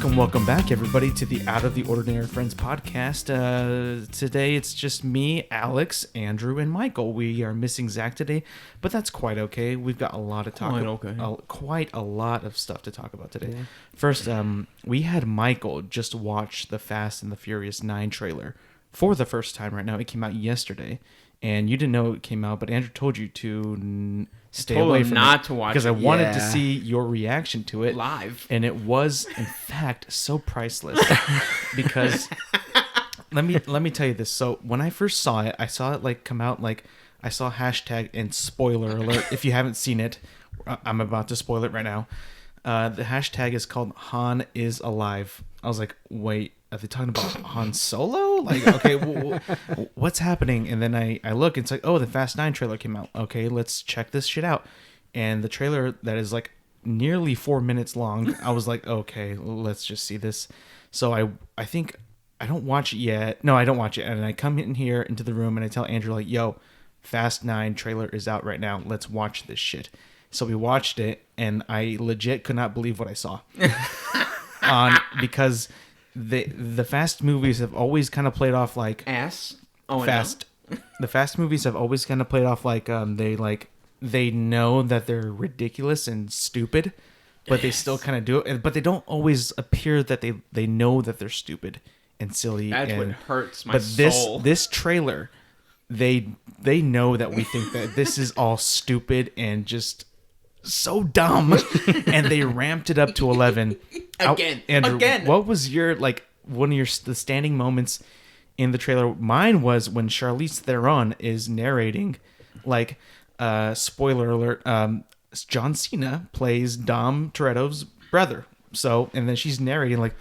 Welcome back, everybody, to the Out of the Ordinary Friends podcast. Today, it's just me, Alex, Andrew, and Michael. We are missing Zach today, but that's quite okay. We've got a lot of quite a lot of stuff to talk about today. Yeah. First, we had Michael just watch the Fast and the Furious 9 trailer for the first time right now. It came out yesterday, and you didn't know it came out, but Andrew told you to stay away from not it to watch because it. I wanted to see your reaction to it live, and it was in fact so priceless. Because let me tell you this. So when I first saw it, I saw it like come out, like I saw hashtag and spoiler alert. If you haven't seen it, I'm about to spoil it right now. The hashtag is called Han is alive. I was like, wait, are they talking about Han Solo? Like, okay, what's happening? And then I look, it's like, oh, the Fast 9 trailer came out. Okay, let's check this shit out. And the trailer that is like nearly 4 minutes long, I was like, okay, let's just see this. So I think I don't watch it yet. No, I don't watch it. And I come in here into the room and I tell Andrew, like, yo, Fast 9 trailer is out right now. Let's watch this shit. So we watched it, and I legit could not believe what I saw. Because the Fast movies have always kind of played off like ass. Fast. No. The Fast movies have always kind of played off like they know that they're ridiculous and stupid, but they still kind of do it. But they don't always appear that they know that they're stupid and silly. That's what hurts my soul. But this trailer, they know that we think that this is all stupid and just so dumb, and they ramped it up to 11 again. Andrew, again. What was your one of the standing moments in the trailer? Mine was when Charlize Theron is narrating, like, spoiler alert, John Cena plays Dom Toretto's brother. So, and then she's narrating like,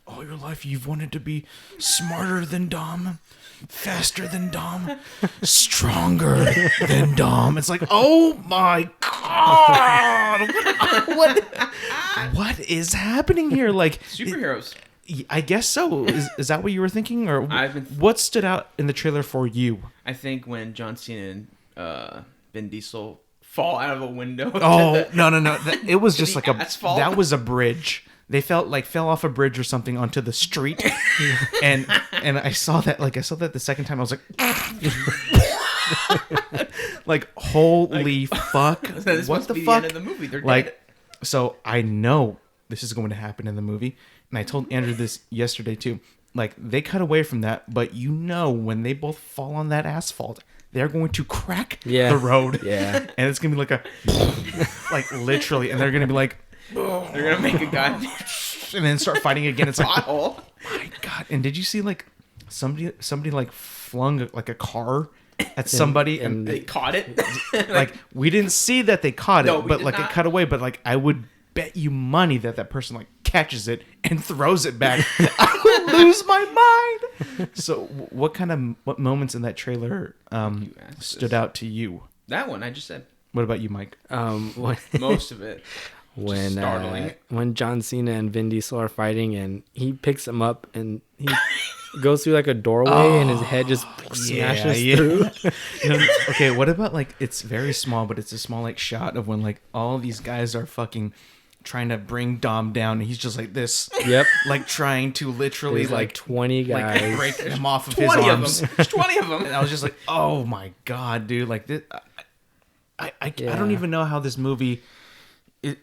all your life you've wanted to be smarter than Dom, faster than Dom, stronger than Dom. It's like, oh my god, what is happening here? Like superheroes. I guess so. Is that what you were thinking, or what stood out in the trailer for you? I think when John Cena and Vin Diesel fall out of a window. Oh no! It was just like asphalt. That was a bridge. They fell off a bridge or something onto the street, and I saw that the second time. I was like, holy fuck! This what must the be fuck? The end of the movie. They're like, dead. So I know this is going to happen in the movie, and I told Andrew this yesterday too. Like, they cut away from that, but when they both fall on that asphalt, they're going to crack the road, and it's gonna be like like literally, and they're gonna be like. They're gonna make a guy and then start fighting again. It's like, oh my god! And did you see like somebody like flung like a car at somebody and they caught it? Like, we didn't see that they caught it, but like not. It cut away. But like, I would bet you money that person like catches it and throws it back. I would lose my mind. So what moments in that trailer stood out to you? That one I just said. What about you, Mike? Most of it. When John Cena and Vin Diesel are fighting and he picks him up and he goes through like a doorway and his head just smashes through. Okay, what about like, it's very small, but it's a small like shot of when like all these guys are fucking trying to bring Dom down, and he's just like this. Yep. Like trying to literally like 20 guys like break him off of his arms. There's 20 of them. And I was just like, oh my god, dude! Like this, I don't even know how this movie.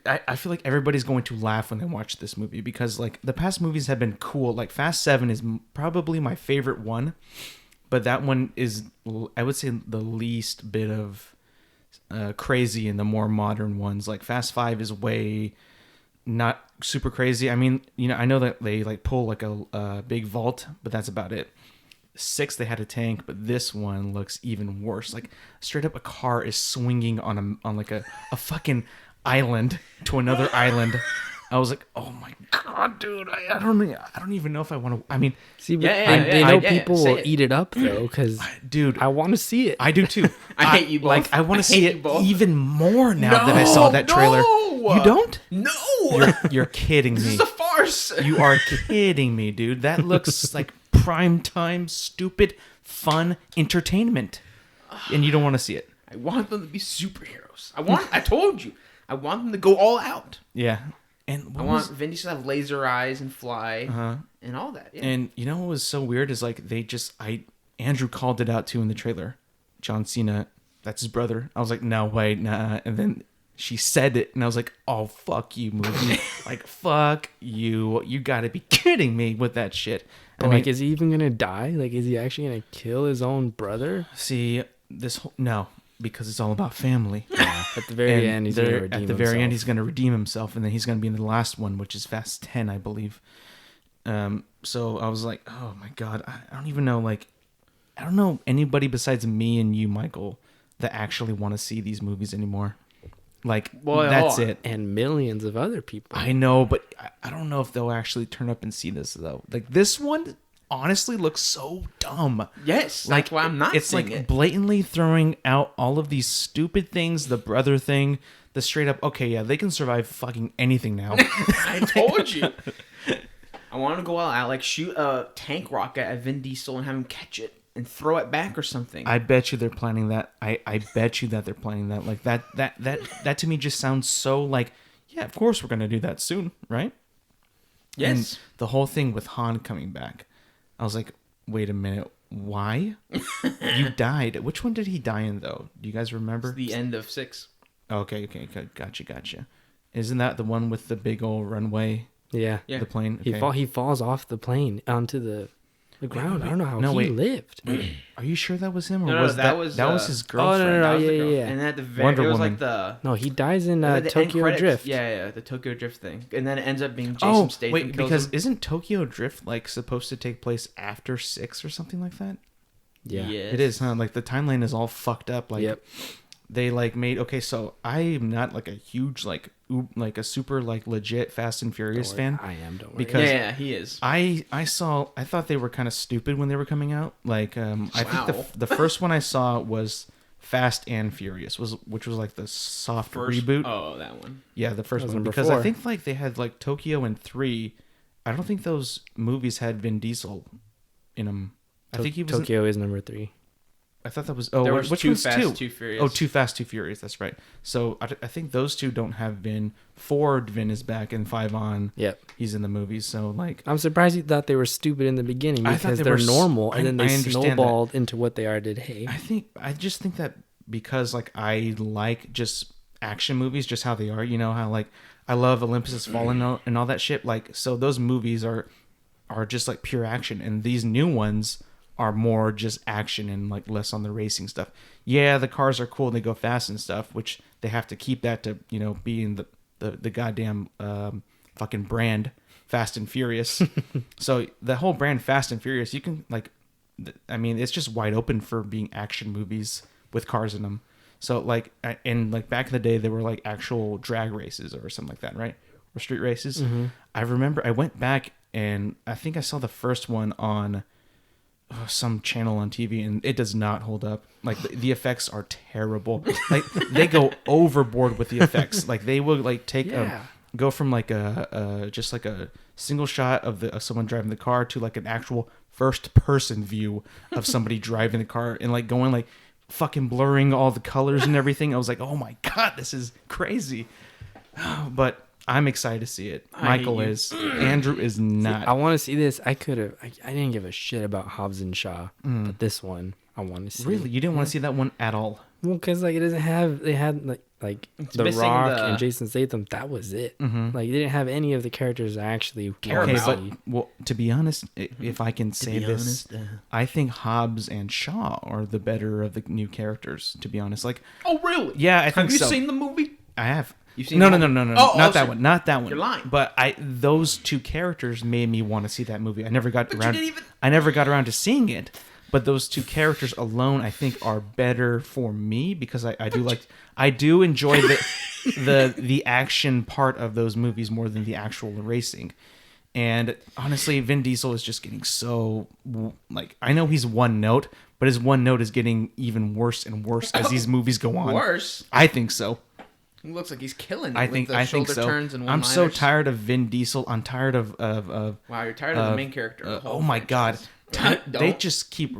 I feel like everybody's going to laugh when they watch this movie, because like the past movies have been cool. Like Fast 7 is probably my favorite one, but that one is, I would say, the least bit of crazy in the more modern ones. Like Fast 5 is way not super crazy. I mean, I know that they like pull like a big vault, but that's about it. 6, they had a tank, but this one looks even worse. Like straight up, a car is swinging on like a fucking island to another island. I was like, oh my god, dude! I don't even know if I want to. I mean, see, but I know people will eat it up though, because dude, I want to see it. I do too. I hate you both. Like, I want to see it even more now that I saw that trailer. You don't? No, you're kidding me. This is a farce. You are kidding me, dude. That looks like prime time, stupid, fun entertainment, and you don't want to see it. I want them to be superheroes. I told you. I want them to go all out. Yeah. And I want Vin Diesel to have laser eyes and fly and all that. Yeah. And you know what was so weird is like Andrew called it out too in the trailer. John Cena, that's his brother. I was like, no, wait, nah. And then she said it, and I was like, oh, fuck you, movie. Like, fuck you. You gotta be kidding me with that shit. But like, is he even gonna die? Like, is he actually gonna kill his own brother? See, no, because it's all about family. Yeah, at the very end, he's gonna redeem himself. At the very end, he's gonna redeem himself, and then he's gonna be in the last one, which is Fast 10, I believe. So I was like, oh my god, I don't even know, like, I don't know anybody besides me and you, Michael, that actually want to see these movies anymore. Like, that's it. And millions of other people. I know, but I don't know if they'll actually turn up and see this, though. Like, this one honestly looks so dumb. Yes, like, that's why I'm not seeing it. It's like blatantly throwing out all of these stupid things, the brother thing, the straight up, okay, yeah, they can survive fucking anything now. I told you. I want to go out, like, shoot a tank rocket at Vin Diesel and have him catch it and throw it back or something. I bet you they're planning that. I bet you that they're planning that. Like, that to me just sounds so like, yeah, of course we're going to do that soon, right? Yes. And the whole thing with Han coming back, I was like, wait a minute, why? You died. Which one did he die in, though? Do you guys remember? It's the end of 6. Okay, gotcha. Isn't that the one with the big old runway? Yeah. The plane? Okay. He falls off the plane onto the ground. I don't know how he lived. Wait, are you sure that was him, or No, was that was his girlfriend? Oh, no. That was the Yeah. girlfriend. And at the very, Wonder it was Woman. like the No, he dies in the end Tokyo credits. Drift. Yeah, the Tokyo Drift thing, and then it ends up being Jason Statham. Wait, kills because him. isn't Tokyo Drift like supposed to take place after 6 or something like that? Yeah. Yes. It is, huh? Like the timeline is all fucked up. Like, Yep. They like made, okay, so I'm not like a huge like a super like legit Fast and Furious fan. I am. Don't worry. Because Yeah, he is. I thought they were kind of stupid when they were coming out. Like I think the first one I saw was Fast and Furious, which was like the soft reboot. Oh, that one. Yeah, the first That was one, number because 4. I think like they had like Tokyo and 3. I don't think those movies had Vin Diesel in them. I think he was Tokyo is number 3. I thought that was There was which Too one's Fast, 2? Too Furious. Oh, Too Fast, Too Furious. That's right. So I think those two don't have Vin. 4, Vin is back, and 5 on. Yep. He's in the movies. So like, I'm surprised you thought they were stupid in the beginning I thought because they they're were normal, I- and then I they understand snowballed into what they are today. I just think that because like I like just action movies, just how they are. You know how like I love Olympus Has Fallen and all that shit. Like, so those movies are just like pure action, and these new ones are more just action and like less on the racing stuff. Yeah, the cars are cool and they go fast and stuff, which they have to keep that to, you know, be in the goddamn fucking brand Fast and Furious. So the whole brand Fast and Furious, you can like, I mean, it's just wide open for being action movies with cars in them. So like, and like back in the day, they were like actual drag races or something like that, right? Or street races. Mm-hmm. I remember I went back and I think I saw the first one on some channel on TV, and it does not hold up. Like the effects are terrible. Like they go overboard with the effects. Like they will like take go from like a just like a single shot of someone driving the car to like an actual first person view of somebody driving the car, and like going like fucking blurring all the colors and everything. I was like, oh my god, this is crazy. But I'm excited to see it. Michael is. Andrew is not. I want to see this. I didn't give a shit about Hobbs and Shaw, but this one I want to see. Really? You didn't want to see that one at all? Well, because like it doesn't have. They had like The Rock and Jason Statham. That was it. Mm-hmm. Like they didn't have any of the characters I actually care about. But, well, to be honest, if I can say this, I think Hobbs and Shaw are the better of the new characters. To be honest, like. Oh really? Yeah, I think so. so. Have you seen the movie? I have. You've seen no, the not that one. Not that one. You're lying. But those two characters made me want to see that movie. I never got around. You didn't even... I never got around to seeing it. But those two characters alone, I think, are better for me because I do enjoy the action part of those movies more than the actual racing. And honestly, Vin Diesel is just getting so like, I know he's one note, but his one note is getting even worse and worse as these movies go on. Worse? I think so. He looks like he's killing it. I think so. Turns and I'm so tired of Vin Diesel. I'm tired of wow, you're tired of the main character. Oh my god, They just keep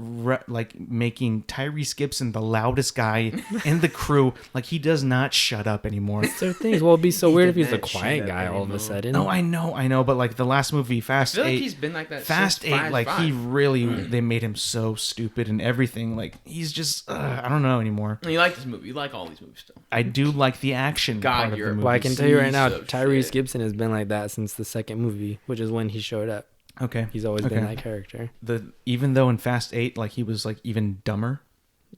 like making Tyrese Gibson the loudest guy in the crew. Like he does not shut up anymore. It's their things. Well, it'd be so weird if he's a did not quiet shut up guy all of a anymore. sudden. No, I know. But like the last movie, Fast I feel 8. like he's been like that Fast since 8, like he 5. really, they made him so stupid and everything. Like he's just, I don't know anymore. You like this movie. You like all these movies still. I do like the action God, part of you're- the movie. Well, I can tell you right now, Piece of Tyrese shit. Gibson has been like that since the second movie, which is when he showed up. Okay. He's always been that character. Even though in Fast 8, like he was like even dumber.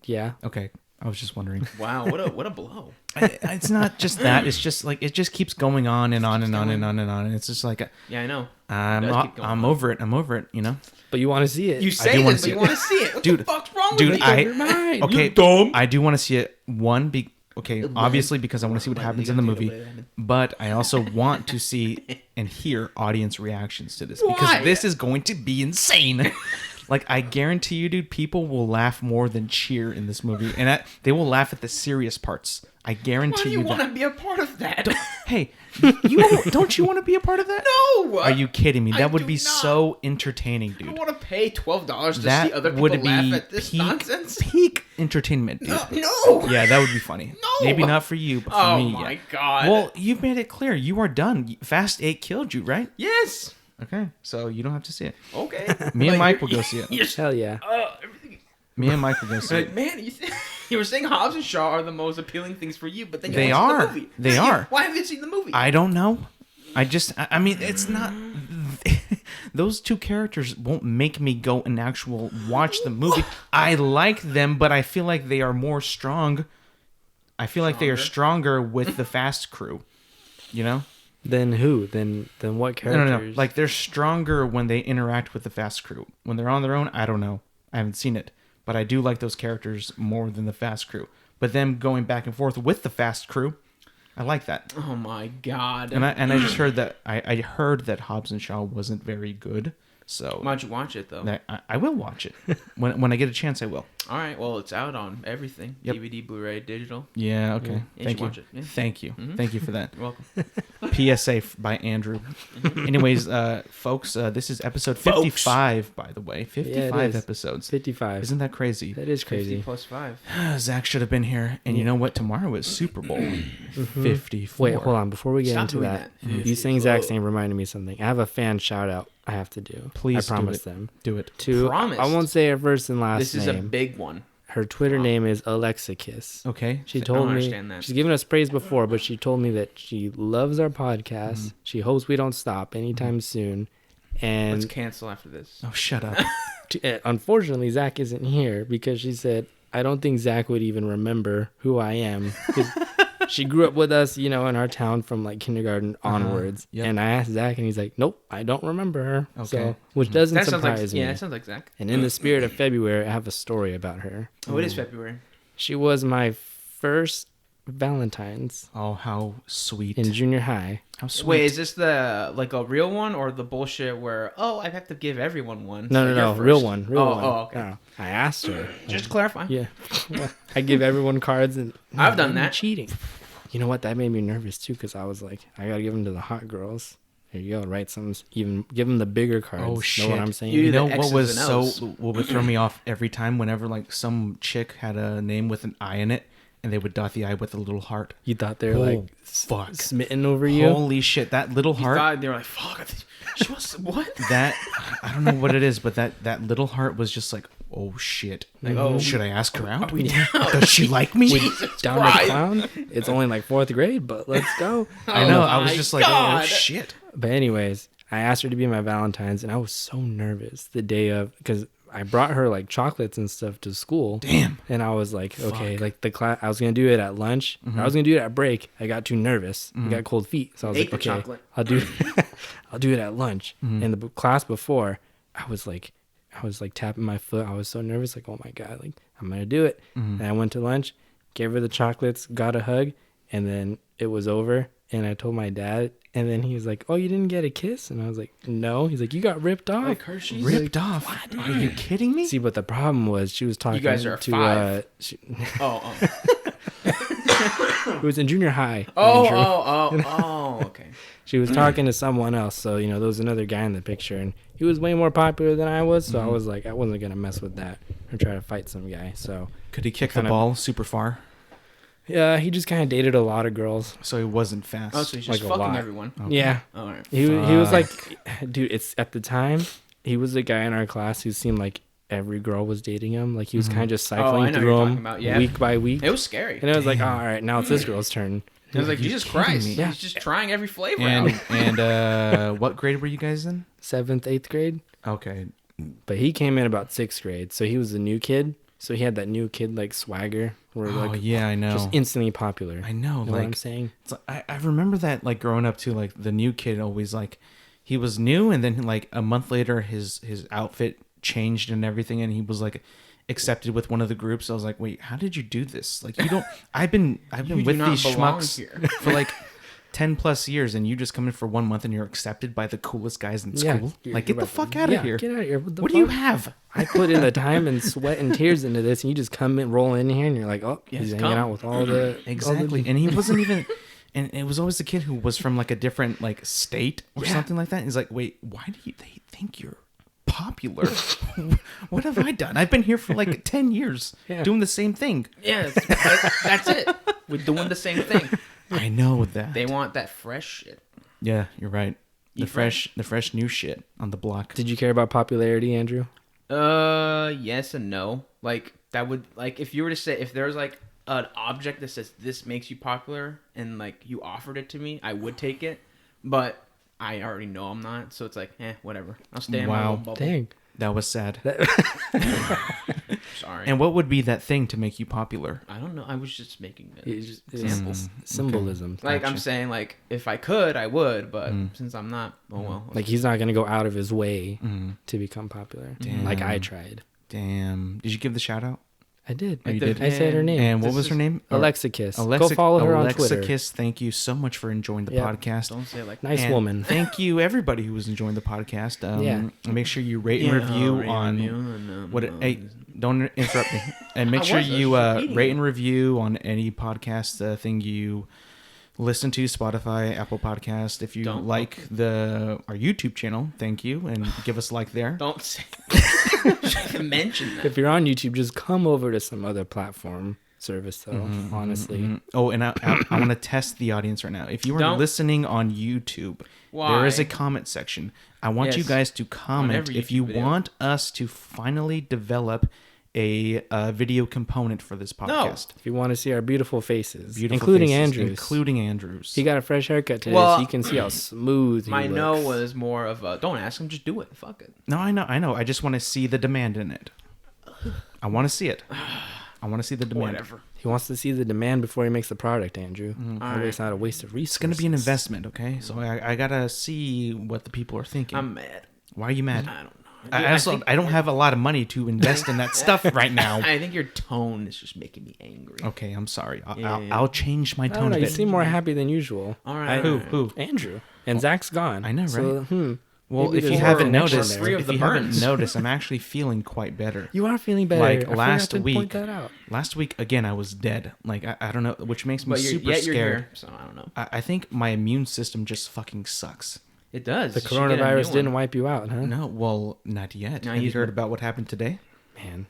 Yeah. Okay. I was just wondering. Wow, what a blow. It's not just that. It's just like it just keeps going on and on and on and on and on. And it's just like Yeah, I know. I'm over it. I'm over it. You know, But you want to see it. You do say wanna this, see but you it. want to see it. What Dude, the fuck's wrong dude, with you? I Never mind. okay. You dumb. I do want to see it. Obviously because I want to see what happens in the movie, but I also want to see and hear audience reactions to this Why? because this is going to be insane. Like I guarantee you, dude, people will laugh more than cheer in this movie, and they will laugh at the serious parts. I Why guarantee do you you want to that. be a part of that? Hey, don't you want to be a part of that? No. Are you kidding me? I That would do be not. so entertaining, I dude. want to pay $12 to That see other would people be laugh at this peak, nonsense. peak entertainment, dude. No. Yeah, that would be funny. No. Maybe not for you, but for Oh me, my yeah. god. Well, you've made it clear. You are done. Fast 8 killed you, right? yes. Okay, so you don't have to see it. Okay. Me and Mike you're- will go see it. You're, Hell yeah. everything. Me and Mike will go see Like, it. man, you were saying Hobbs and Shaw are the most appealing things for you, but then you They haven't seen are. the movie. They are. Why haven't you seen the movie? I don't know. I mean, it's not... Those two characters won't make me go and actual watch the movie. I like them, but I feel like they are more strong. I feel like they are stronger with the Fast crew. You know? Then who? Then what characters? No. Like they're stronger when they interact with the Fast crew. When they're on their own, I don't know. I haven't seen it, but I do like those characters more than the Fast crew. But them going back and forth with the Fast crew, I like that. Oh my god. And I just heard that I heard that Hobbs and Shaw wasn't very good. So Why'd you watch it though? I will watch it when I get a chance. I will. All right. Well, it's out on everything: Yep. DVD, Blu-ray, digital. Yeah. Okay. You Thank should you. watch it, yeah. Thank you. Thank you for that. You're welcome. PSA by Andrew. Anyways, folks, this is episode 55, by the way. 55 is. episodes. 55. Isn't that crazy? That is 50 crazy. plus 5. Zach should have been here. And you know what? Tomorrow is Super Bowl 54. Wait, hold on. Before we get Stop into doing that, that. you saying Zach's name reminded me of something. I have a fan shout out I have to do. Please I do promise it. them. Do it. To Promised? I won't say her first and last This is name. a big one. Her Twitter name is Alexa Kiss. Okay. She I told don't me understand that. she's given us praise before, but she told me that she loves our podcast. She hopes we don't stop anytime soon. Let's And cancel after this. Oh, shut up. unfortunately, Zach isn't here because she said, I don't think Zach would even remember who I am. 'Cause she grew up with us, in our town from like kindergarten onwards. Yep. And I asked Zach, and he's like, nope, I don't remember her. Okay. So, which doesn't That sounds surprise like me. yeah, that sounds like Zach. And in the spirit of February, I have a story about her. Oh, it is February. She was my first Valentine's Oh, how sweet. in junior high. How sweet. Wait, is this the like a real one or the bullshit where I have to give everyone one? No, so no, you're real first? one, real Oh, one. oh, okay. No, I asked her. Just to clarify. Yeah, I give everyone cards, and I've done I'm that. Cheating. You know what? That made me nervous too, because I was like, I gotta give them to the hot girls. Here you go. Write some. Even give them the bigger cards. Oh, shit. Know what I'm saying? You You the know what X's was and so O's. what would throw me off every time whenever like some chick had a name with an I in it and they would dot the I with a little heart. You thought they were like fuck. smitten over you? Holy shit, that little You heart. thought they were like, fuck. She was what? That I don't know what it is, but that little heart was just like, oh shit. Like, oh, Should I ask her out? we Does she like me? Jesus Down to Christ. clown. It's only like 4th grade, but let's go. I know. I was my just like, oh God. shit. But anyways, I asked her to be my Valentine's, and I was so nervous the day of, because I brought her like chocolates and stuff to school. Damn. And I was like, okay, like the class, I was gonna do it at lunch. Or I was gonna do it at break. I got too nervous. I got cold feet, so I was Ate like, the okay, chocolate. I'll do, I'll do it at lunch. And the class before, I was like tapping my foot. I was so nervous, like, oh my god, like I'm gonna do it. And I went to lunch, gave her the chocolates, got a hug, and then it was over. And I told my dad, and then he was like, "Oh, you didn't get a kiss?" And I was like, "No." He's like, "You got ripped off." Like Hershey's. Ripped off. Are you kidding me? See, but the problem was she was talking guys are to 5. she, Oh. it was in junior high. Oh, Andrew. oh, okay. she was talking to someone else. So, there was another guy in the picture, and he was way more popular than I was. So I was like, I wasn't going to mess with that or try to fight some guy. So Could he kick the ball super far? yeah, he just kind of dated a lot of girls. So he wasn't fast. Oh, so he's just Like a fucking lot. everyone. Okay. Yeah. All right. He was like, dude, it's at the time, he was the guy in our class who seemed like every girl was dating him. Like he was kind of just I cycling know what through you're them talking about, yeah. week by week. It was scary. And I was like, all right, now it's this girl's turn. I was like, Jesus Christ. Yeah. He's just trying every flavor And out. and what grade were you guys in? 7th, 8th grade. Okay. But he came in about 6th grade. So he was a new kid. So he had that new kid like swagger where Oh like yeah, I know. just instantly popular. I know. You know what I'm Like saying? it's like, I remember that like growing up too. Like the new kid always like he was new, and then like a month later his outfit changed and everything, and he was like accepted with one of the groups. I was like, wait, how did you do this? Like you don't. I've been You with do not these belong schmucks here. for like 10+ years, and you just come in for 1 month and you're accepted by the coolest guys in school. Like get the fuck out of here. Get out of here. What do you have? I put in the time and sweat and tears into this, and you just come in, roll in here, and you're like, oh, Yes, he's come. hanging out with all the Exactly. And he wasn't even, and it was always the kid who was from like a different like state or Yeah. something like that. He's like, wait, why do they think you're popular? What have I done? I've been here for like 10 years Yeah. doing the same thing. Yeah, that's it. We're doing the same thing. I know that. They want that fresh shit. Yeah, you're right. The Eat fresh new shit on the block. Did you care about popularity, Andrew? Yes and no. Like that would like if you were to say if there's like an object that says this makes you popular and like you offered it to me, I would take it. But I already know I'm not, so it's like, whatever. I'll stay in my Wow. little bubble. Dang. That was sad. Sorry. And what would be that thing to make you popular? I don't know. I was just making It's examples. symbolism. Like I'm Gotcha. saying, like if I could, I would, but since I'm not, oh well. Like he's not gonna go out of his way to become popular. Damn. Like I tried. Damn. Did you give the shout out? I did. Oh, you did? I said her name. And what This was her is name? Alexa Kiss. Alexa, Go follow her on Twitter. Kiss, thank you so much for enjoying the Yeah. podcast. Don't say it like Nice And woman. Thank you, everybody who was enjoying the podcast. Yeah. Make sure you rate and review hey, don't interrupt me. And make sure was you just reading rate it. and review on any podcast thing you listen to, Spotify, Apple Podcast. If you Don't- like our YouTube channel, thank you, and give us a like there. Don't say. Mention that. If you're on YouTube, just come over to some other platform service, though. Honestly, Oh, and I want to test the audience right now. If you are Don't. listening on YouTube, Why? there is a comment section. I want you Yes. guys to comment every if YouTube you video. want us to finally develop a video component for this podcast. if you want to see our beautiful faces, Beautiful including faces, Andrew's, including Andrew's. he got a fresh haircut today, Well, so you can see how smooth he My no looks. was more of a don't ask him, just do it. Fuck it. No, I know. I just want to see the demand in it. I want to see it. I want to see the demand. Whatever. He wants to see the demand before he makes the product, Andrew. That way Alright. it's not a waste of resources. It's going to be an investment, okay? So I got to see what the people are thinking. I'm mad. Why are you mad? I don't know. I don't have a lot of money to invest in that stuff right now. I think your tone is just making me angry. Okay, I'm sorry. Yeah. I'll change my I don't tone know. a You bit. seem more happy than usual. All right. Who? Andrew. And Zach's gone. I know, right? So, Well, maybe if you there's haven't more connection noticed, there. Free of if the you haven't burns. noticed, I'm actually feeling quite better. You are feeling better. Like I forgot last to week. point that out. Last week again, I was dead. Like I don't know, which makes me But super you're scared. here, so I don't know. I think my immune system just fucking sucks. It does. The You should get a new coronavirus didn't one. wipe you out, huh? No, well, not yet. No, Have you he's- heard about what happened today? Man,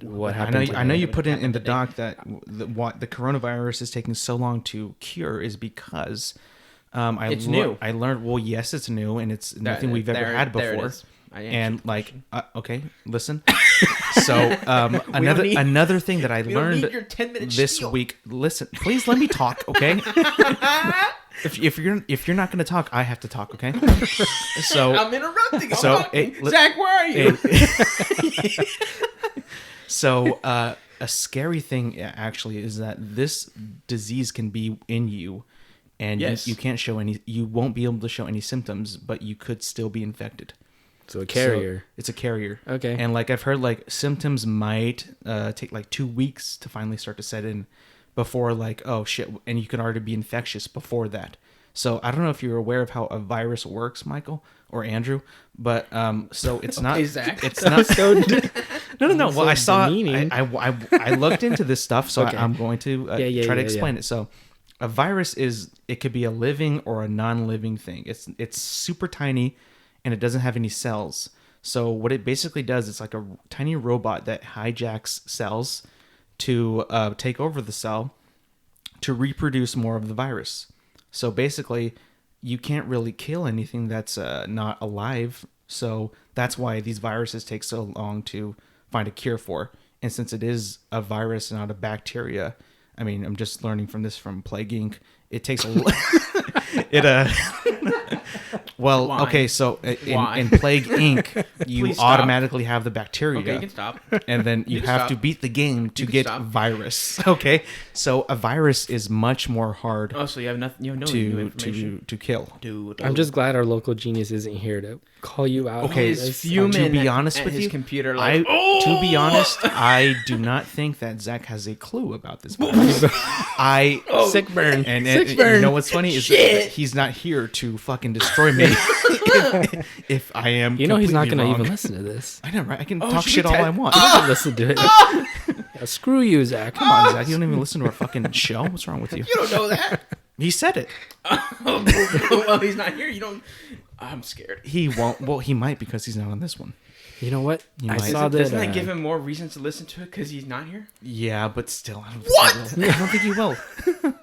what happened? I know you What put it in happened the today? doc that what the coronavirus is taking so long to cure is because It's new. I learned. Well, yes, it's new, and it's nothing we've ever had There it before. is. I answered And the like, question. okay, listen. So need- another thing that I we don't learned need your 10-minute this spiel. week. Listen, please let me talk, okay? if you're not going to talk, I have to talk, okay? So I'm interrupting. I'm So, talking. hey, Zach, where are you? So a scary thing actually is that this disease can be in you, and Yes. you can't show any. You won't be able to show any symptoms, but you could still be infected. So a carrier. So it's a carrier. Okay. And like I've heard, like symptoms might take like 2 weeks to finally start to set in before like, oh shit, and you can already be infectious before that. So I don't know if you're aware of how a virus works, Michael or Andrew, but so it's not. Okay, Zach. It's not. No. Well, so I saw. demeaning. I looked into this stuff, so Okay. I'm going to Yeah, try to yeah, explain it. So A virus it could be a living or a non-living thing. It's super tiny, and it doesn't have any cells. So what it basically does, it's like a tiny robot that hijacks cells to take over the cell to reproduce more of the virus. So basically, you can't really kill anything that's not alive. So that's why these viruses take so long to find a cure for. And since it is a virus, not a bacteria, I mean, I'm just learning from Plague Inc. It takes well, Why? okay, so in Plague Inc., you Please stop. automatically have the bacteria. Okay, you can stop. And then you can have stop. to beat the game to You can get stop. virus. Okay, so a virus is much more hard Oh, so you have nothing. You have no new information. to kill. Dude, I'm just glad our local genius isn't here to call you out. Okay, on he's this. fuming. to be honest at with his you, computer, like, to be honest, I do not think that Zach has a clue about this virus. Sick burn. And Sick burn. you know what's funny is that he's not here to fucking destroy me if I am. You know he's not completely going to wrong. even listen to this. I know, right? I can Oh, talk should shit we all te- I want. He doesn't listen to it. Yeah, screw you, Zach. Come on, Zach. You don't even listen to our fucking show. What's wrong with you? you don't know that. He said it. Well, he's not here. You don't. I'm scared. He won't. Well, he might because he's not on this one. You know what? You I might. saw that. Doesn't that give him more reasons to listen to it because he's not here? Yeah, but still, I don't What? think he will. I don't think he will.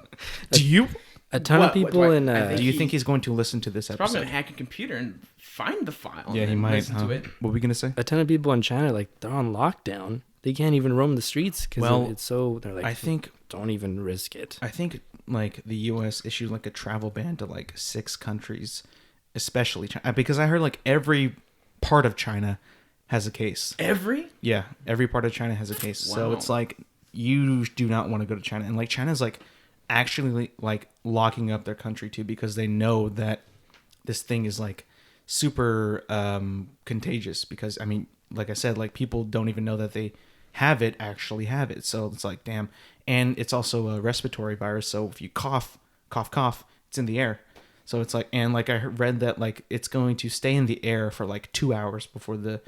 Do you? a ton What- of people what- in. I think Do you he- think he's going to listen to this He's probably episode? gonna hack a computer and find the file. Yeah, and he then might. listen Huh? to it. What were we gonna say? a ton of people in China, like they're on lockdown. They can't even roam the streets because Well, it's so. They're like, I think don't even risk it. like the U.S. issued like a travel ban to like 6 countries, especially China, because I heard like every part of China has a case. Every? Yeah, every part of China has a case. So Wow. it's like you do not want to go to China, and like China's like actually like locking up their country too because they know that this thing is like super contagious. Because I mean, like I said, like people don't even know that they actually have it. So it's like damn, and it's also a respiratory virus. So if you cough, it's in the air. So it's like, and like I read that like it's going to stay in the air for like 2 hours before the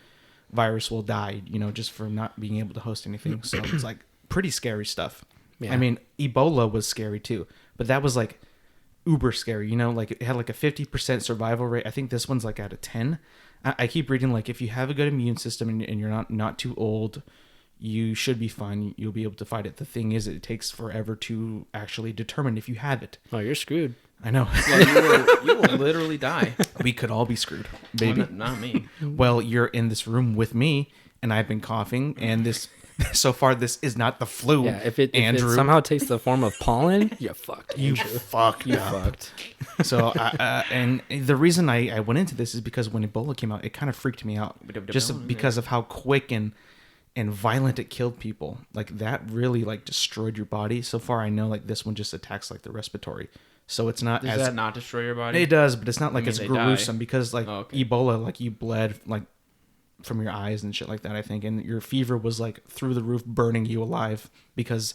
virus will die, you know, just for not being able to host anything. So it's like pretty scary stuff. Yeah. I mean, Ebola was scary too, but that was like uber scary, you know, like it had like a 50% survival rate. I think this one's like at a 10. I keep reading like if you have a good immune system and you're not too old, you should be fine. You'll be able to fight it. The thing is, it takes forever to actually determine if you have it. Oh, you're screwed. I know. Well, you will literally die. We could all be screwed, baby. Well, not me. Well, you're in this room with me, and I've been coughing, and this so far this is not the flu. Yeah, if it Andrew, somehow takes the form of pollen, you're fucked. you Andrew. fucked You up. fucked. So, and the reason I went into this is because when Ebola came out, it kind of freaked me out, just because of how quick and violent it killed people. Like that really like destroyed your body. So far, I know like this one just attacks like the respiratory. So it's not Does as that not destroy your body? it does, but it's not like mean, as they die. gruesome because like Oh, okay. Ebola, like you bled like from your eyes and shit like that. I think, and your fever was like through the roof, burning you alive because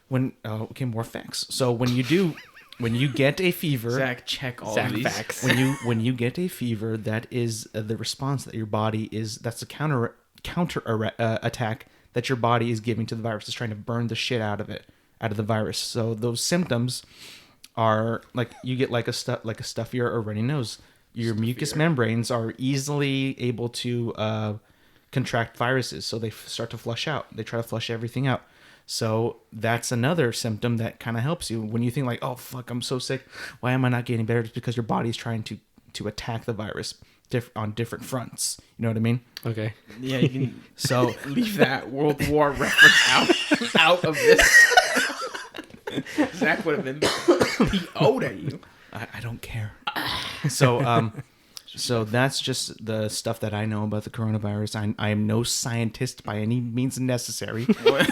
when okay, more facts. So when you get a fever, Zach, check all Zach of these. facts. when you get a fever, that is the response that your body is. That's a counter attack that your body is giving to the virus. It's trying to burn the shit out of the virus. So those symptoms are like you get like a stuffy or runny nose. Your mucous membranes are easily able to contract viruses, so they start to flush out. They try to flush everything out. So that's another symptom that kind of helps you when you think like, oh fuck, I'm so sick. Why am I not getting better? It's because your body's trying to attack the virus on different fronts. You know what I mean? Okay. Yeah, you can So leave that World War reference out of this. Zach would have been PO'd at you. I don't care. So that's just the stuff that I know about the coronavirus. I am no scientist by any means necessary.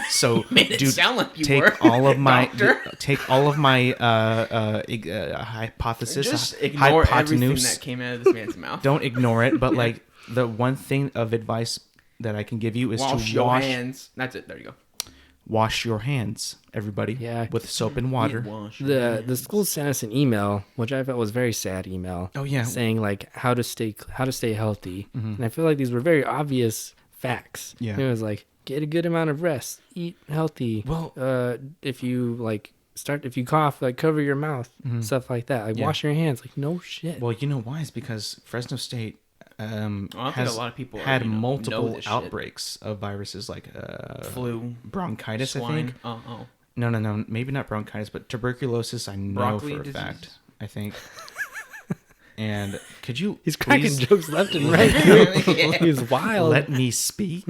So, Made it dude, sound like you take were, all of my doctor. take all of my hypothesis. Just ignore everything hypotenuse. that came out of this man's mouth. Don't ignore it. But like the one thing of advice that I can give you is wash to your wash hands. That's it. There you go. wash your hands, everybody. Yeah. With soap and water. Wash your The hands. school sent us an email, which I felt was a very sad email. Oh, yeah. saying like how to stay healthy, and I feel like these were very obvious facts. Yeah. It was like get a good amount of rest, eat healthy. Well- if you like if you cough, like cover your mouth, stuff like that. Like Yeah. wash your hands. Like no shit. Well, you know why? It's because Fresno State think has a lot of people had know multiple this shit. outbreaks of viruses like Flu, bronchitis, I swine. think. Oh. No, maybe not bronchitis, but tuberculosis. I know Broccoli for a disease. fact. I think. And could you He's cracking please jokes left and right. He's wild. let me speak?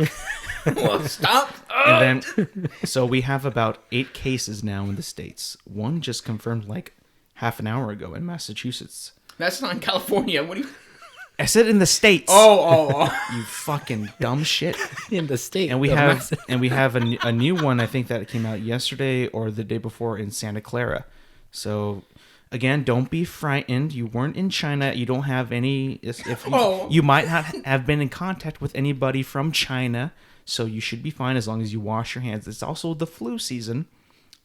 Well, stop. And then, so we have about 8 cases now in the States. One just confirmed like half an hour ago in Massachusetts. That's not in California. What do you? I said in the States. Oh. You fucking dumb shit. in the state. And we of have Mass- a new one. I think that came out yesterday or the day before in Santa Clara. So again, don't be frightened. You weren't in China. You don't have any. If you, you might not have been in contact with anybody from China, so you should be fine as long as you wash your hands. It's also the flu season.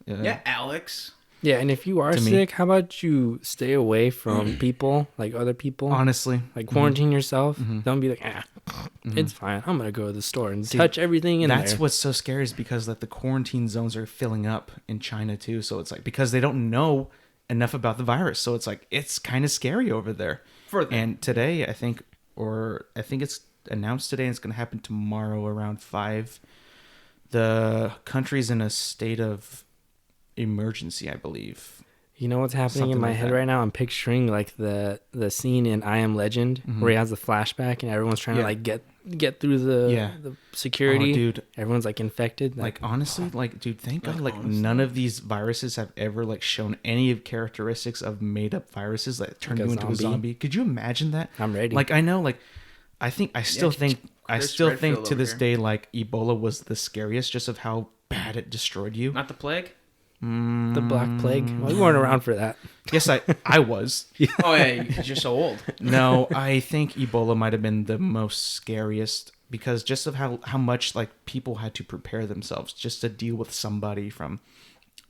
Yeah, Alex. Yeah, and if you are To me. sick, how about you stay away from people, like other people? Honestly, Like quarantine yourself. Don't be like, it's fine. I'm gonna go to the store and touch everything in that's there. what's so scary is because like the quarantine zones are filling up in China too. So it's like because they don't know enough about the virus, so it's like it's kind of scary over there. For them. And today, I think it's announced today, and it's going to happen tomorrow around 5. The country's in a state of emergency, I believe. You know what's happening Something in my like head that. right now? I'm picturing like the scene in I Am Legend where he has the flashback and everyone's trying to like get through the security. Oh, dude. Everyone's like infected. Like honestly, like dude, thank God, like honestly. none of these viruses have ever like shown any of characteristics of made up viruses that turn Like a you into a zombie? zombie. Could you imagine that? I'm ready. Like I know, like I still think Chris to Redfield this over here. day like Ebola was the scariest, just of how bad it destroyed you. Not the plague. the Black Plague. Well, we weren't around for that. Yes, I was. Oh yeah, you're so old. No, I think Ebola might have been the most scariest because just of how much like people had to prepare themselves just to deal with somebody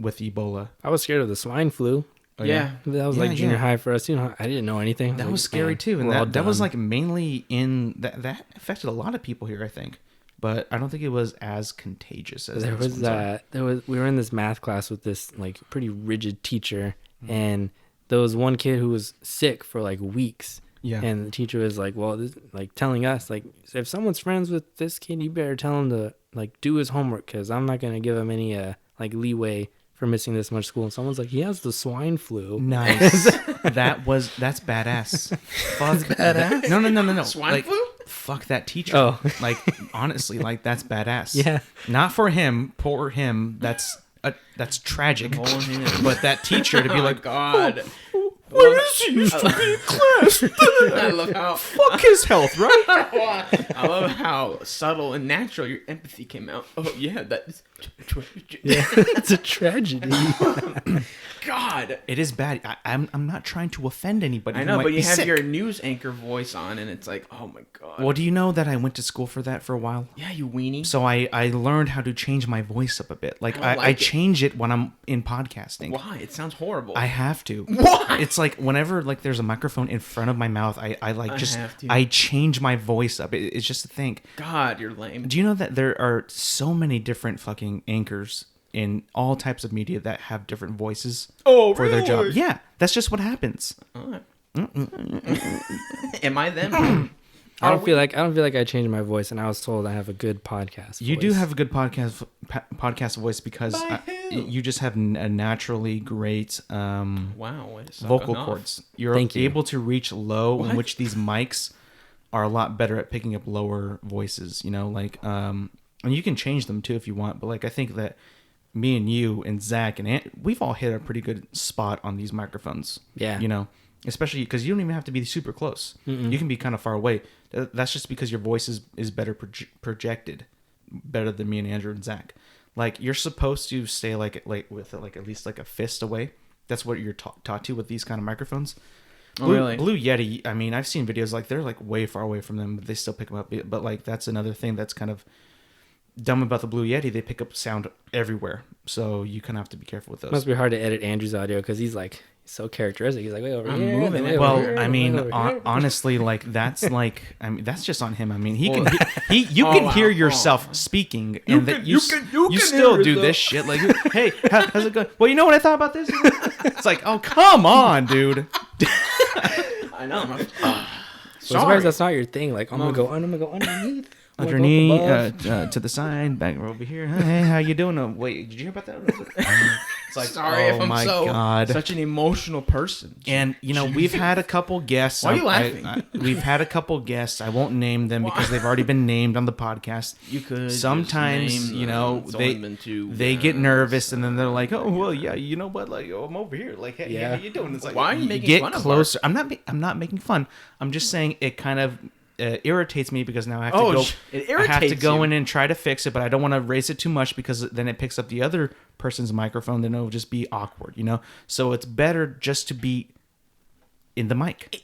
with Ebola. I was scared of the swine flu. Oh, Yeah. That was Yeah, like junior yeah. high for us. You know, I didn't know anything. That Like, was scary man, too, and we're all that was done. like mainly in that affected a lot of people here, I think. But I don't think it was as contagious as there these was ones are. we were in this math class with this like pretty rigid teacher, Mm-hmm. and there was one kid who was sick for like weeks. Yeah. And the teacher was like, well, this, like telling us like, if someone's friends with this kid, you better tell him to like do his homework, because I'm not gonna give him any like leeway for missing this much school. And someone's like, he has the swine flu. Nice. That's badass. Fuck badass. No. Swine like, flu? Fuck that teacher. Oh. Like honestly, like that's badass. Yeah. Not for him, poor him. That's tragic. Poor him. But that teacher to be Oh my like, God. where is he used to be in class? I love how Fuck his health, right? I love how subtle and natural your empathy came out. Oh yeah, that's Yeah, it's a tragedy. God. It is bad. I'm not trying to offend anybody. I who know, might but be you have sick. your news anchor voice on, and it's like, oh my God. Well, do you know that I went to school for that for a while? Yeah, you weenie. So I learned how to change my voice up a bit. Like I don't I like it. change it when I'm in podcasting. Why? It sounds horrible. I have to. Why? It's like whenever like there's a microphone in front of my mouth, I like I just have to. I change my voice up. It's just a thing. God, you're lame. Do you know that there are so many different fucking anchors in all types of media that have different voices Oh, for their job? really? Yeah, that's just what happens. Alright. Am I them? I don't feel like I changed my voice, and I was told I have a good podcast. You voice. do have a good podcast voice because By who? you just have a naturally great Wow. Way to suck vocal off. cords. You're Thank you. able to reach low, in What? which these mics are a lot better at picking up lower voices. You know, like and you can change them too if you want. But like I think that me and you and Zach and we've all hit a pretty good spot on these microphones. Yeah. You know, especially because you don't even have to be super close. You can be kind of far away. That's just because your voice is better projected, better than me and Andrew and Zach. Like you're supposed to stay like with like at least like a fist away. That's what you're taught to with these kind of microphones. Oh, really? Blue Yeti. I mean, I've seen videos like they're like way far away from them, but they still pick them up. But like that's another thing that's kind of dumb about the Blue Yeti. They pick up sound everywhere, so you kind of have to be careful with those. Must be hard to edit Andrew's audio because he's like so characteristic. He's like, way over I'm here. moving way it. over Well, here, I way mean, over here. honestly, like that's like, I mean, that's just on him. I mean, you can hear yourself speaking, and that you still hear do yourself. this shit. Like, hey, how's it going? Well, you know what I thought about this? It's like, oh, come on, dude. I know. I'm Sorry. surprised that's not your thing. Like, I'm gonna go underneath. I'm gonna go Underneath, above. to the side, back over here. Hey, how you doing? Wait, did you hear about that? It's like, Sorry oh if I'm my God. such an emotional person. And we've had a couple guests. Why are you laughing? We've had a couple guests. I won't name them because they've already been named on the podcast. You could Sometimes just name them. It's only they been two they get guys. nervous and then they're like, oh well, yeah, you know what? Like, oh, I'm over here. Like, hey, Yeah. how you doing? It's like, Why are you making get fun of closer? I'm not making fun. I'm just saying it kind of irritates me because now I have to Oh, go. it I have to irritates go you. in and try to fix it, but I don't want to raise it too much because then it picks up the other person's microphone. Then it'll just be awkward, So it's better just to be in the mic.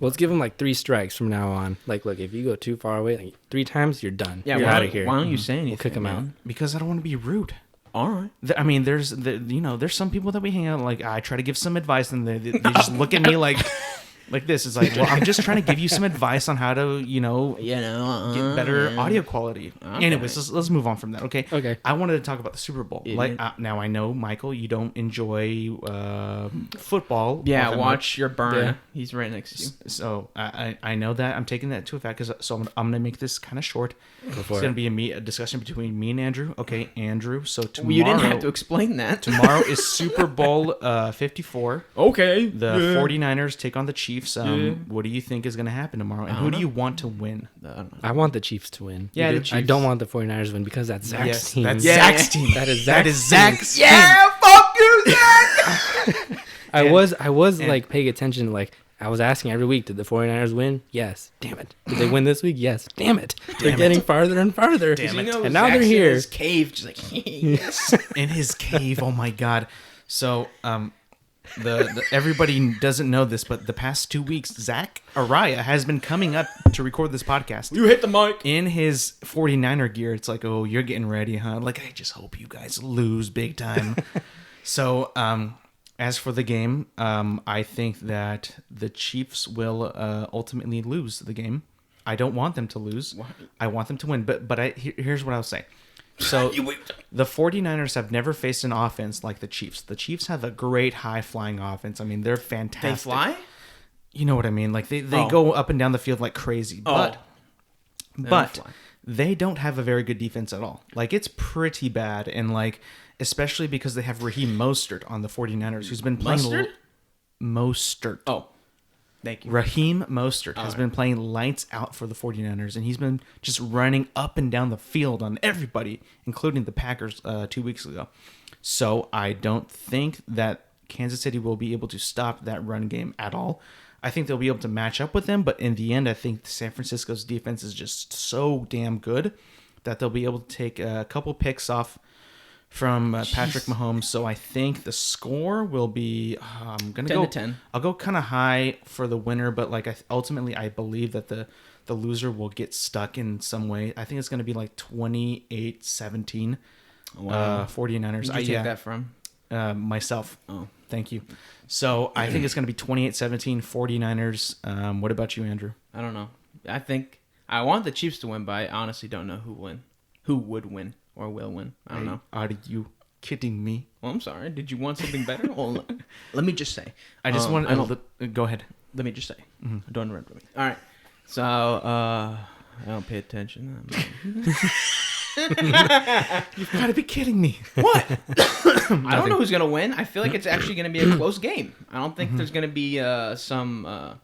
Well, let's give him like 3 strikes from now on. Like, look, if you go too far away, like 3 times, you're done. Yeah, you're why, out of here. Why don't you say anything? We'll kick him out. man? Because I don't want to be rude. All right. I mean, there's some people that we hang out like I try to give some advice and they just look at me like this. It's like, well, I'm just trying to give you some advice on how to get better audio quality. Okay. Anyways, let's move on from that. Okay. Okay. I wanted to talk about the Super Bowl. Idiot. Now I know, Michael, you don't enjoy football. Yeah, Well, watch your burn. Yeah. He's right next to you. So I know that. I'm taking that to effect so I'm gonna make this kind of short. It's for gonna be a discussion between me and Andrew. Okay, Andrew. So tomorrow. Well, you didn't have to explain that. Tomorrow is Super Bowl 54. Okay. The 49ers take on the Chiefs. What do you think is going to happen tomorrow? And who do you want to win? I want the Chiefs to win. Yeah, the I Chiefs. don't want the 49ers to win because that's Zach's Yes, team. that's Yeah. Zach's team. That is That Zach's is Zach's team. Yeah, fuck you, Zach. I was like paying attention. Like, I was asking every week, did the 49ers win? Yes. Damn it. Did they win this week? Yes. Damn it. They're getting farther and farther. Damn it. And now they're Zach's here. in his cave, just like yes. In his cave. Oh my God. So, the everybody doesn't know this, but the past 2 weeks, Zach Araya has been coming up to record this podcast. You hit the mic. In his 49er gear. It's like, oh, you're getting ready, huh? Like, I just hope you guys lose big time. So, as for the game, I think that the Chiefs will ultimately lose the game. I don't want them to lose. Why? I want them to win. But here's what I'll say. So the 49ers have never faced an offense like the Chiefs. The Chiefs have a great high-flying offense. I mean, they're fantastic. They fly? You know what I mean? Like, they Oh. go up and down the field like crazy. But don't fly. they don't have a very good defense at all. Like, it's pretty bad. And, like, especially because they have Raheem Mostert on the 49ers, who's been playing... Mustard? Mostert. Oh, thank you. Raheem Mostert has been playing lights out for the 49ers, and he's been just running up and down the field on everybody, including the Packers 2 weeks ago. So I don't think that Kansas City will be able to stop that run game at all. I think they'll be able to match up with them, but in the end, I think San Francisco's defense is just so damn good that they'll be able to take a couple picks off from Patrick Mahomes. So I think the score will be I'm gonna 10 go to 10. I'll go kind of high for the winner, but like ultimately I believe that the loser will get stuck in some way. I think it's gonna be like 28-17 Wow. 49ers. Where'd you take that from? Myself. Oh. Thank you. So I think it's gonna be 28-17 49ers. What about you, Andrew? I don't know. I think I want the Chiefs to win, but I honestly don't know who would win or will win. I don't know. Are you kidding me? Well, I'm sorry. Did you want something better? Well, let me just say. I just want I don't- to go ahead. Let me just say. Don't interrupt me. All right. So I don't pay attention. You've got to be kidding me. What? I don't know who's gonna win. I feel like it's actually gonna be a close game. I don't think there's gonna be some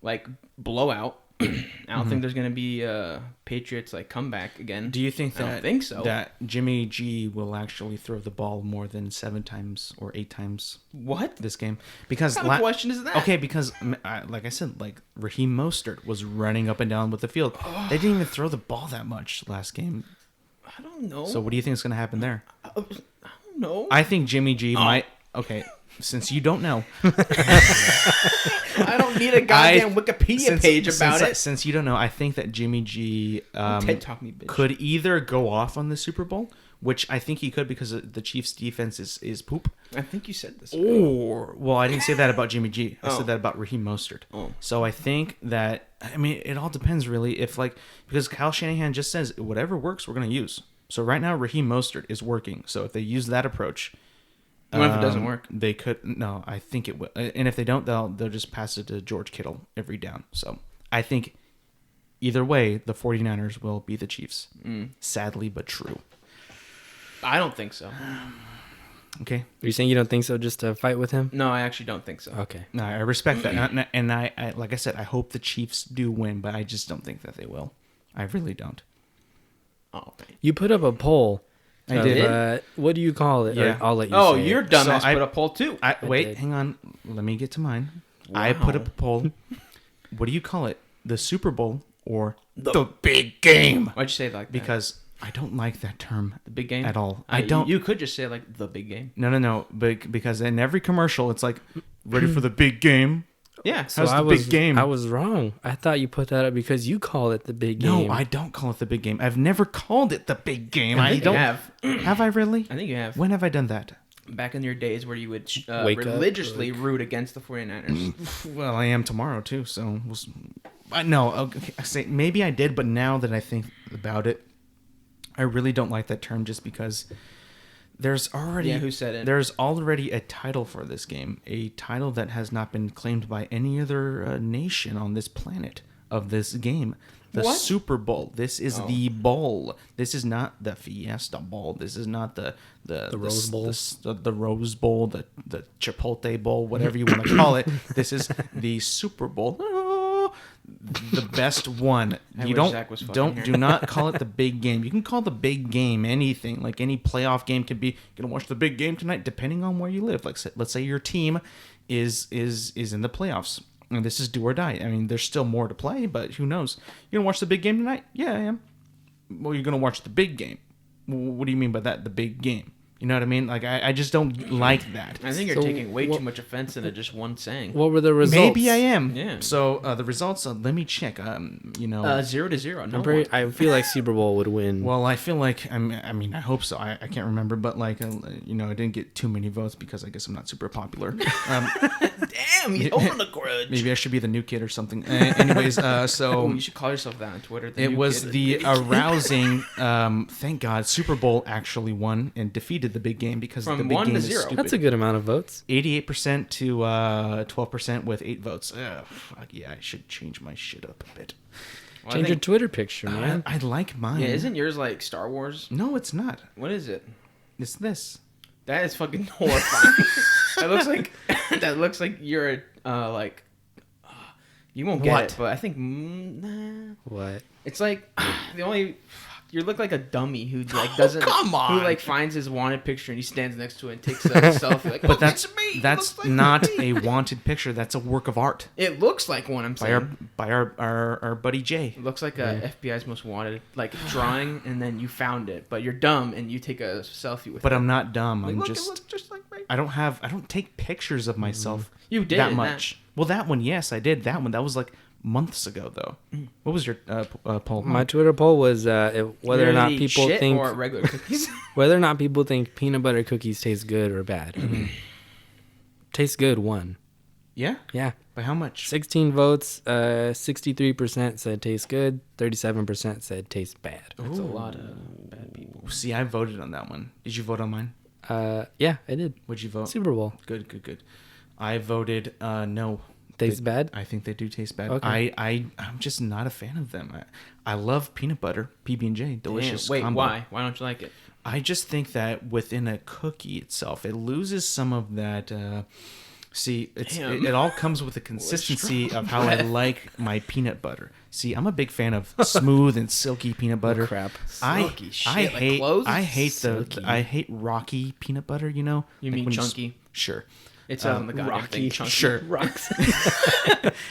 like blowout. I don't think there's gonna be Patriots like comeback again. Do you think that I don't think so. that Jimmy G will actually throw the ball more than 7 times or 8 times What? this game? Because What kind of question is that? Okay, because like I said, like Raheem Mostert was running up and down with the field. They didn't even throw the ball that much last game. I don't know. So what do you think is going to happen there? I don't know. I think Jimmy G might. Okay, since you don't know, I don't need a goddamn Wikipedia page about it. Since you don't know, I think that Jimmy G TED Talk me, bitch. could either go off on the Super Bowl, which I think he could because the Chiefs' defense is poop. I think you said this. Or, well, I didn't say that about Jimmy G. I Oh. said that about Raheem Mostert. Oh. So I think that, I mean, it all depends really. If like, because Kyle Shanahan just says whatever works, we're going to use. So right now, Raheem Mostert is working. So if they use that approach, What if it doesn't work? They could. No, I think it will. And if they don't, they'll just pass it to George Kittle every down. So I think either way, the 49ers will be the Chiefs. Sadly, but true. I don't think so. Okay. Are you saying you don't think so just to fight with him? No, I actually don't think so. Okay. No, I respect that. And I, like I said, I hope the Chiefs do win, but I just don't think that they will. I really don't. Oh, man. You put up a poll. I did. What do you call it? Yeah. I'll let you Oh, say your it. dumbass So I- put a poll too. Wait, did. hang on. Let me get to mine. I put up a poll. What do you call it? The Super Bowl or the big game? Why'd you say it like that? Because I don't like that term the big game at all. I don't. You could just say like the big game. No. Because in every commercial, it's like, ready for the big game? Yeah. How's the big game? I was wrong. I thought you put that up because you call it the big game. No, I don't call it the big game. I've never called it the big game. I I think don't. you have. Have I really? I think you have. When have I done that? Back in your days where you would Wake up, religiously root against the 49ers. Well, I am tomorrow too. So no. Okay, I say maybe I did, but now that I think about it, I really don't like that term just because there's already Yeah, who said it? There's already a title for this game, a title that has not been claimed by any other nation on this planet of this game. The What? Super Bowl. This is the bowl. This is not the Fiesta Bowl. This is not the Rose Bowl. the Rose Bowl, the Chipotle Bowl, whatever you want to call it. This is the Super Bowl. Oh, the best one. I You wish Zach was fucking here. do not call it the big game. You can call the big game anything. Like any playoff game can be. You're gonna watch the big game tonight, depending on where you live. Like let's say your team is in the playoffs. And this is do or die. I mean, there's still more to play, but who knows? You gonna watch the big game tonight? Yeah, I am. Well, you're gonna watch the big game. What do you mean by that? The big game? You know what I mean? Like I just don't like that. I think you're So taking way what- too much offense into just one saying. What were the results? Maybe I am. Yeah. So the results. Let me check. 0-0. No one. I feel like Super Bowl would win. Well, I feel like I mean I hope so. I can't remember, but like I didn't get too many votes because I guess I'm not super popular. Damn, he's holding a grudge. Maybe I should be the new kid or something. Anyways, Oh, so you should call yourself that on Twitter. it was the arousing. Thank God, Super Bowl actually won and defeated the big game because From the big 1 game to is 0. stupid. That's a good amount of votes. 88% to 12% with 8 votes. Fuck yeah, I should change my shit up a bit. Well, I Change your think- Twitter picture, man. I like mine. Yeah, isn't yours like Star Wars? No, it's not. What is it? It's this. That is fucking horrifying. that looks like you're you won't get What? it, but I think nah. What? It's like the only you look like a dummy who like doesn't come on. who like finds his wanted picture and he stands next to it and takes a selfie. Like, But "Look, that's it's me. It that's looks like not me." a wanted picture. That's a work of art It looks like one. I'm saying. by our buddy Jay. It looks like a FBI's most wanted like drawing, and then you found it, but you're dumb and you take a selfie with But it. I'm not dumb. Like, I'm look, it just looks just like me. I don't take pictures of myself You did that in much. Well, that one, yes, I did. That one, that was like months ago, though. What was your poll? My Twitter poll was whether or You not eat people shit think or regular cookies. whether or not people think peanut butter cookies taste good or bad. Tastes good. Won. Yeah, Yeah. by how much? 16 votes. 63% said tastes good. 37% said tastes bad. That's a lot of bad people. See, I voted on that one. Did you vote on mine? Yeah, I did. Would you vote? Super Bowl. Good. I voted no. Tastes They- bad? I think they do taste bad. Okay. I'm just not a fan of them. I love peanut butter, PB&J, delicious. Damn, wait, combo. why? Why don't you like it? I just think that within a cookie itself, it loses some of that. Damn. It all comes with the consistency of how I like my peanut butter. See, I'm a big fan of smooth and silky peanut butter. crap. Silky shit, I like hate clothes? I hate Silky. I hate rocky peanut butter. You know, You Like mean when chunky? Sure. It says on the goddamn Rocky. thing, chunky. Sure. Rocks.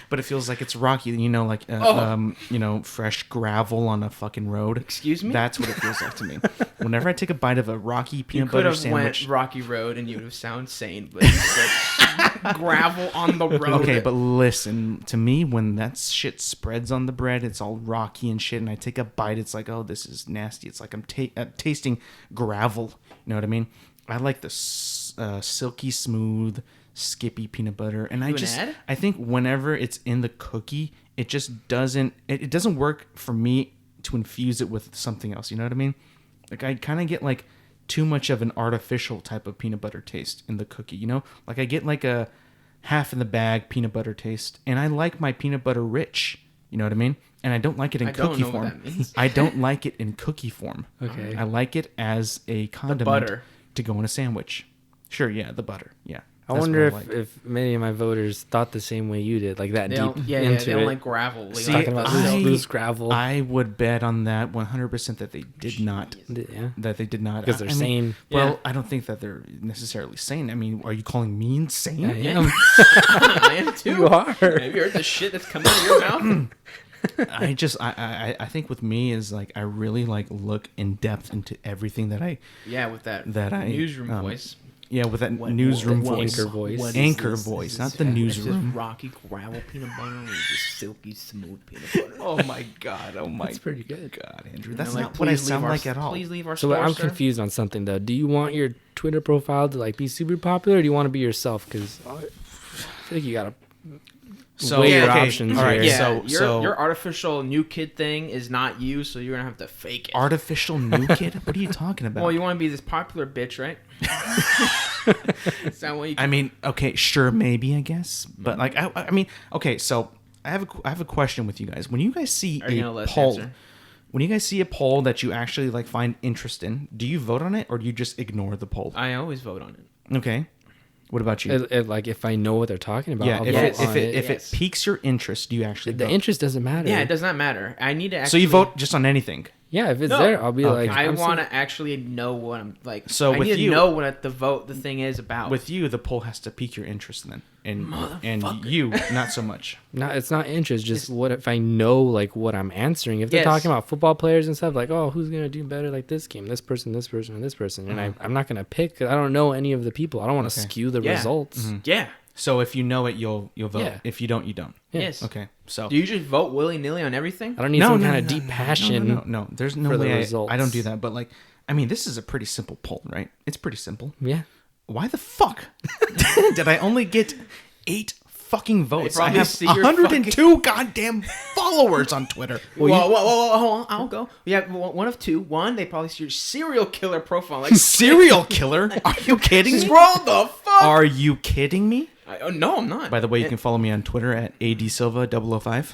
But it feels like it's rocky, like fresh gravel on a fucking road. Excuse me? That's what it feels like to me. Whenever I take a bite of a rocky You peanut could butter have sandwich. went Rocky Road and you would have sounded sane, but you said gravel on the road. Okay, but listen to me. When that shit spreads on the bread, it's all rocky and shit, and I take a bite. It's like, oh, this is nasty. It's like I'm tasting gravel. You know what I mean? I like the silky smooth, skippy peanut butter, and I think whenever it's in the cookie, it just doesn't. It doesn't work for me to infuse it with something else. You know what I mean? Like I kind of get like too much of an artificial type of peanut butter taste in the cookie. You know, like I get like a half in the bag peanut butter taste, and I like my peanut butter rich. You know what I mean? And I don't like it in cookie form. What that means. I don't like it in cookie form. Okay. I like it as a condiment butter. to go in a sandwich. Sure, yeah, the butter. Yeah. I That's wonder what I like. if many of my voters thought the same way you did, like that They deep don't, into they don't it. like gravel. They See, like Talking about the- loose gravel. I would bet on that 100% that they did not. Yeah. That they did not. Because they're I mean, sane. Well, Yeah. I don't think that they're necessarily sane. I mean, are you calling me insane? I am. I am too. You are. Have you heard the shit that's coming out of your mouth? I think with me is like I really like look in depth into everything that I Yeah, with that I newsroom voice. Yeah, with that newsroom what- voice. anchor voice. What is Anchor this? voice, Is not this- the Is newsroom. this rocky gravel peanut butter or is this silky smooth peanut butter? Oh my god! Oh my That's pretty good. god, Andrew! And That's like, not what I please leave sound our- like at all. Please leave our So store, I'm sir. confused on something though. Do you want your Twitter profile to like be super popular, or do you want to be yourself? Because I feel like you gotta weigh your options all right, here. Yeah, so your artificial new kid thing is not you, so you're gonna have to fake it. artificial new kid? What are you talking about? Well, you want to be this popular bitch, right? Is that what you? I mean, okay, sure, maybe I guess, but like, I mean, okay, so I have a question with you guys. When you guys see Are you a gonna let us poll, answer? when you guys see a poll that you actually like find interest in, do you vote on it or do you just ignore the poll? I always vote on it. Okay, what about you? Like if I know what they're talking about, Yeah, I'll if vote it on it. if Yes. it piques your interest, do you actually The vote? interest doesn't matter. Yeah, it does not matter. I need to. Actually, So you vote just on anything. Yeah, if it's No. there, I'll be Okay. like, I I'm want to actually know what I'm like. So I with need you- to know what the thing is about. With you, the poll has to pique your interest then, and Motherfucker. you not so much. Not, it's not interest. Just what if I know like what I'm answering? If they're Yes. talking about football players and stuff, like, oh, who's gonna do better like this game? This person, and this person, and I'm not gonna pick. 'Cause I don't know any of the people. I don't want to Okay. skew the Yeah. results. yeah. So if you know it, you'll vote. Yeah. If you don't, you don't. Yeah. Yes. Okay. So Do you just vote willy nilly on everything? I don't need some kind of deep passion. No. There's no for the way results. I don't do that. But like, I mean, this is a pretty simple poll, right? It's pretty simple. Yeah. Why the fuck did I only get 8 fucking votes? I probably have see your 102 goddamn followers on Twitter. Whoa, hold on. I'll go. Yeah, one of two. One, they probably see your serial killer profile. Like, Serial killer? Are you kidding me? scroll the fuck. Are you kidding me? No, I'm not. By the way, you can follow me on Twitter at ADSilva005.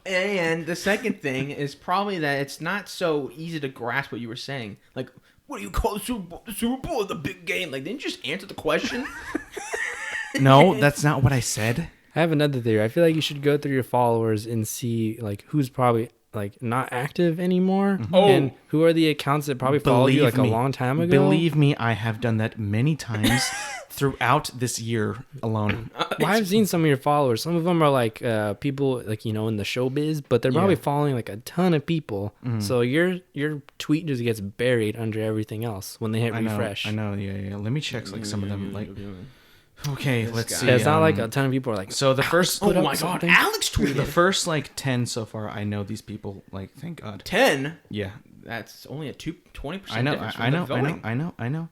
And the second thing is probably that it's not so easy to grasp what you were saying. Like, what do you call the Super Bowl? The Super Bowl is the big game. Like, didn't you just answer the question? No, that's not what I said. I have another theory. I feel like you should go through your followers and see like who's probably like not active anymore, and who are the accounts that probably followed you like a long time ago. Believe me, I have done that many times throughout this year alone. Well, I've seen some of your followers. Some of them are like people like in the showbiz, but they're probably Yeah. following like a ton of people. So your tweet just gets buried under everything else when they hit refresh. I know. Yeah. Let me check like some of them. Like, okay, let's guy. see. Yeah, it's not like a ton of people are like. So the first, Oh put up my god, something. Alex the tweeted. first like 10 so far. I know these people. Like, thank God. 10? Yeah, That's only a 20% I know. difference I from know. the I know. voting. I know.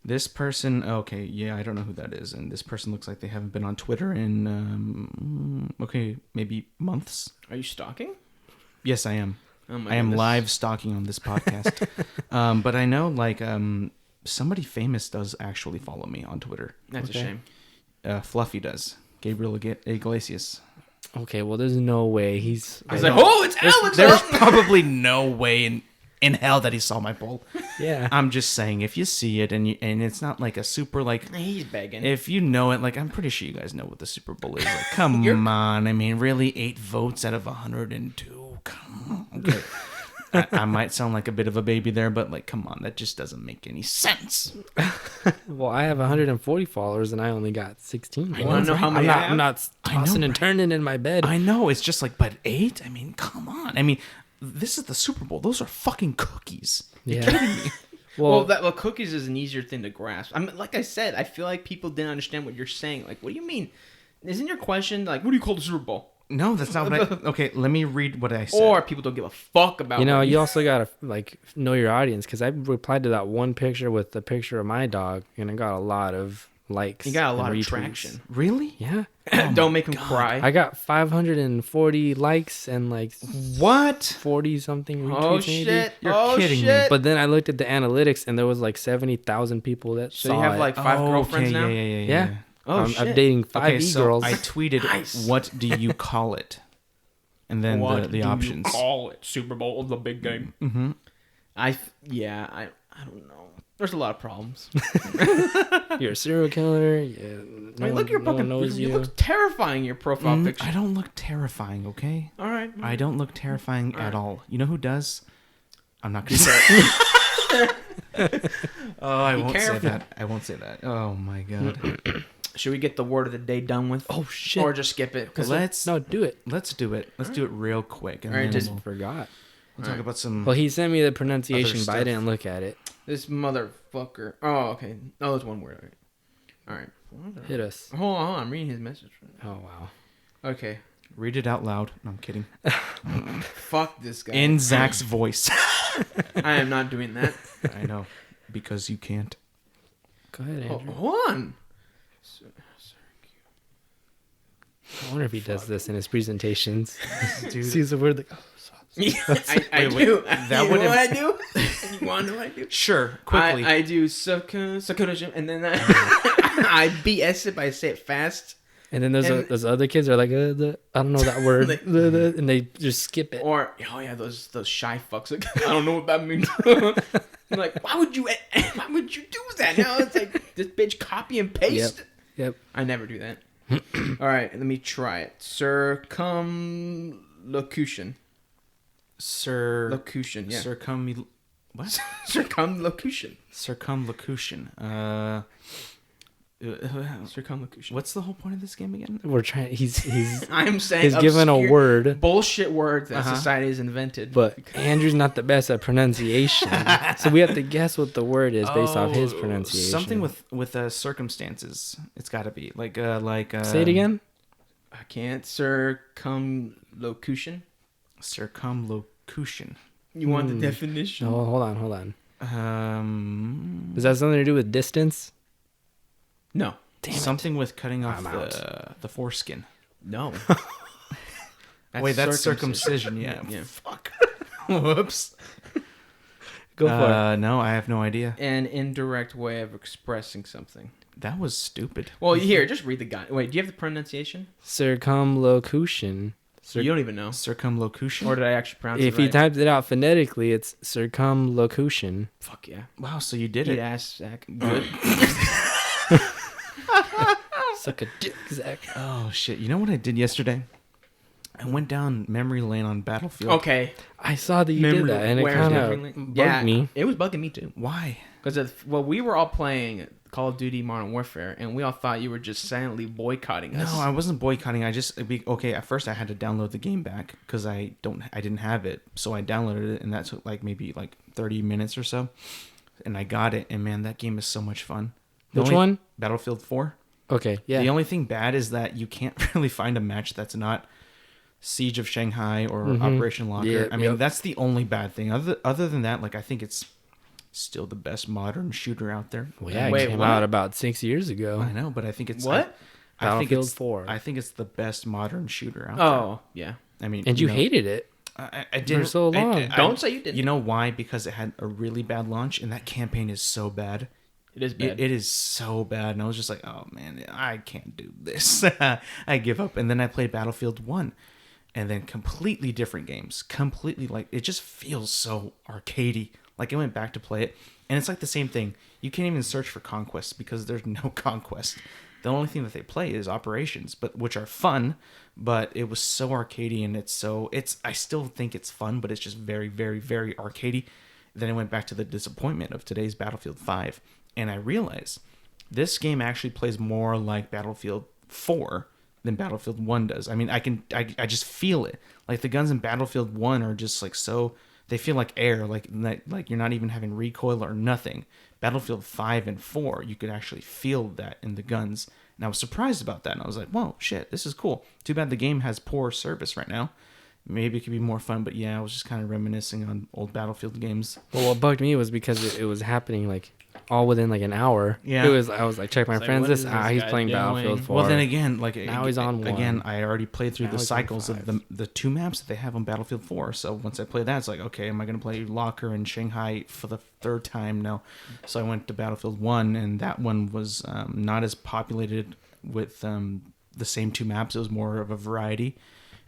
This person. Okay, yeah, I don't know who that is, and this person looks like they haven't been on Twitter in maybe months. Are you stalking? Yes, I am. Oh my I am goodness. live stalking on this podcast. But I know like somebody famous does actually follow me on Twitter. That's Okay. a shame. Fluffy does. Gabriel Iglesias. Okay, well, there's no way he's. I was like, oh, it's Alex! There's probably no way in hell that he saw my poll. Yeah. I'm just saying, if you see it and it's not like a super like, He's begging. if you know it, like I'm pretty sure you guys know what the Super Bowl is. Like, come on, I mean, really, 8 votes out of 102. Come on, okay. I might sound like a bit of a baby there, but like, come on, that just doesn't make any sense. Well, I have 140 followers and I only got 16. I wanna know how many I have? I'm not tossing and turning in my bed. I know, it's just like, but 8? I mean, come on. I mean, this is the Super Bowl. Those are fucking cookies. You're Yeah. kidding me. Well, cookies is an easier thing to grasp. I mean, like I said, I feel like people didn't understand what you're saying. Like, what do you mean? Isn't your question like, what do you call the Super Bowl? No, that's not what I... Okay, let me read what I said. Or people don't give a fuck about. You know, you also gotta like know your audience, because I replied to that one picture with the picture of my dog, and I got a lot of likes. You got a lot and of retweets. traction. Really? Yeah, Don't make them cry. I got 540 likes and like What? 40 something retweets. Oh maybe. shit! You're kidding me. Shit. But then I looked at the analytics, and there was like 70,000 people that So saw you have it. like 5 girlfriends now. Yeah. Oh I'm shit! dating 5 Okay, so e-girls. I tweeted, Nice. what do you call it? And then the options. Call it Super Bowl, the big game. Mm-hmm. I don't know. There's a lot of problems. You're a serial killer. Yeah, I mean, look at your no one fucking. knows You you. look terrifying. Your profile picture. I don't look terrifying, okay? All right. I don't look terrifying All at right. all. You know who does? I'm not going to say it. Oh, I Be won't say careful. that. I won't say that. Oh, my God. Should we get the word of the day done with? Oh shit! Or just skip it? 'Cause Let's no, do it. do it. Let's do it real quick. And All right, then just we'll Forgot. talk about some... Well, he sent me the pronunciation, but I stuff. didn't look at it. this motherfucker. Oh, okay. Oh, there's one word. All right. Hit us. Hold on. I'm reading his message. Oh wow. Okay. Read it out loud. No, I'm kidding. Fuck this guy. In Zach's voice. I am not doing that. I know. Because you can't. Go ahead, Oh, Andrew. hold on. I wonder if he does this in his presentations. Dude. Sees the word like, oh, I Wait, do. that You know would've- what I do? You want to know what I do? Sure. Quickly. I do Sakunism, and then I BS it by say it fast, and then And- those other kids are like, I don't know that word, Like- and they just skip it. or oh yeah, those shy fucks. Like, I don't know what that means. I'm like, why would you do that? Now it's like this bitch copy and paste. Yep. I never do that. All right, let me try it. Circumlocution. Locution. Yeah. What? Circumlocution. Circumlocution. Circumlocution. What's the whole point of this game again? We're trying. He's I'm saying he's given a obscure word, bullshit word that Uh-huh. society has invented. but Andrew's not the best at pronunciation, so we have to guess what the word is based off his pronunciation. Something with circumstances. It's got to be like Say it again. I can't. Circumlocution. Circumlocution. You want the definition? No, hold on. Um, Does that have something to do with distance? No. Damn it. something with cutting off I'm out. the foreskin. No. Wait, that's circumcision. Yeah. Yeah. Fuck. Whoops. Go for it. No, I have no idea. An indirect way of expressing something. That was stupid. Well, here, just read the guy. Wait, do you have the pronunciation? Circumlocution. You don't even know. Circumlocution. Or did I actually pronounce If it right? you typed it out phonetically, it's circumlocution. Fuck yeah. Wow, so you did Eat it. ass, Zach. Good. Suck a dick, Zach. Oh shit! You know what I did yesterday? I went down memory lane on Battlefield. Okay. I saw that you did that, and it Where's kind memory of lane? bugged me. It was bugging me too. Why? Because we were all playing Call of Duty Modern Warfare, and we all thought you were just silently boycotting us. No, I wasn't boycotting. Okay. At first, I had to download the game back because I didn't have it, so I downloaded it, and that took maybe 30 minutes or so, and I got it. And man, that game is so much fun. Which one? Battlefield 4. Okay, yeah. The only thing bad is that you can't really find a match that's not Siege of Shanghai or Operation Locker. Yeah, I mean, yep. that's the only bad thing. Other than that, I think it's still the best modern shooter out there. Well, yeah, Wait, it came what? out about 6 years ago. I know, but I think it's What? I think Battlefield it's 4. I think it's the best modern shooter out Oh, yeah. there. I mean, And you know, hated it. I didn't for so long. Don't say you didn't. You know why? Because it had a really bad launch, and that campaign is so bad. It is bad. It is so bad, and I was just like, oh man, I can't do this. I give up. And then I played Battlefield 1, and then completely different games. Completely, it just feels so arcadey. I went back to play it, and it's like the same thing. You can't even search for conquest because there's no conquest. the only thing that they play is operations, but which are fun. But it was so arcadey, and I still think it's fun, but it's just very, very, very arcadey. Then I went back to the disappointment of today's Battlefield 5, and I realized this game actually plays more like Battlefield 4 than Battlefield 1 does. I mean, I just feel it. Like the guns in Battlefield 1 are just like so, they feel like air, like you're not even having recoil or nothing. Battlefield 5 and 4, you could actually feel that in the guns. And I was surprised about that. And I was like, whoa, shit, this is cool. Too bad the game has poor service right now. Maybe it could be more fun, but yeah, I was just kind of reminiscing on old Battlefield games. Well, what bugged me was because it was happening like all within like an hour. Yeah. I was like, check my It's like, friends. what is this He's guy playing doing? Battlefield 4. Well, then again, like Now he's on one. again, I already played through Now the he's on cycles of 5. the 2 maps that they have on Battlefield 4. So once I play that, it's like, okay, am I going to play Locker and Shanghai for the 3rd time? No. So I went to Battlefield 1, and that one was not as populated with the same 2 maps. It was more of a variety.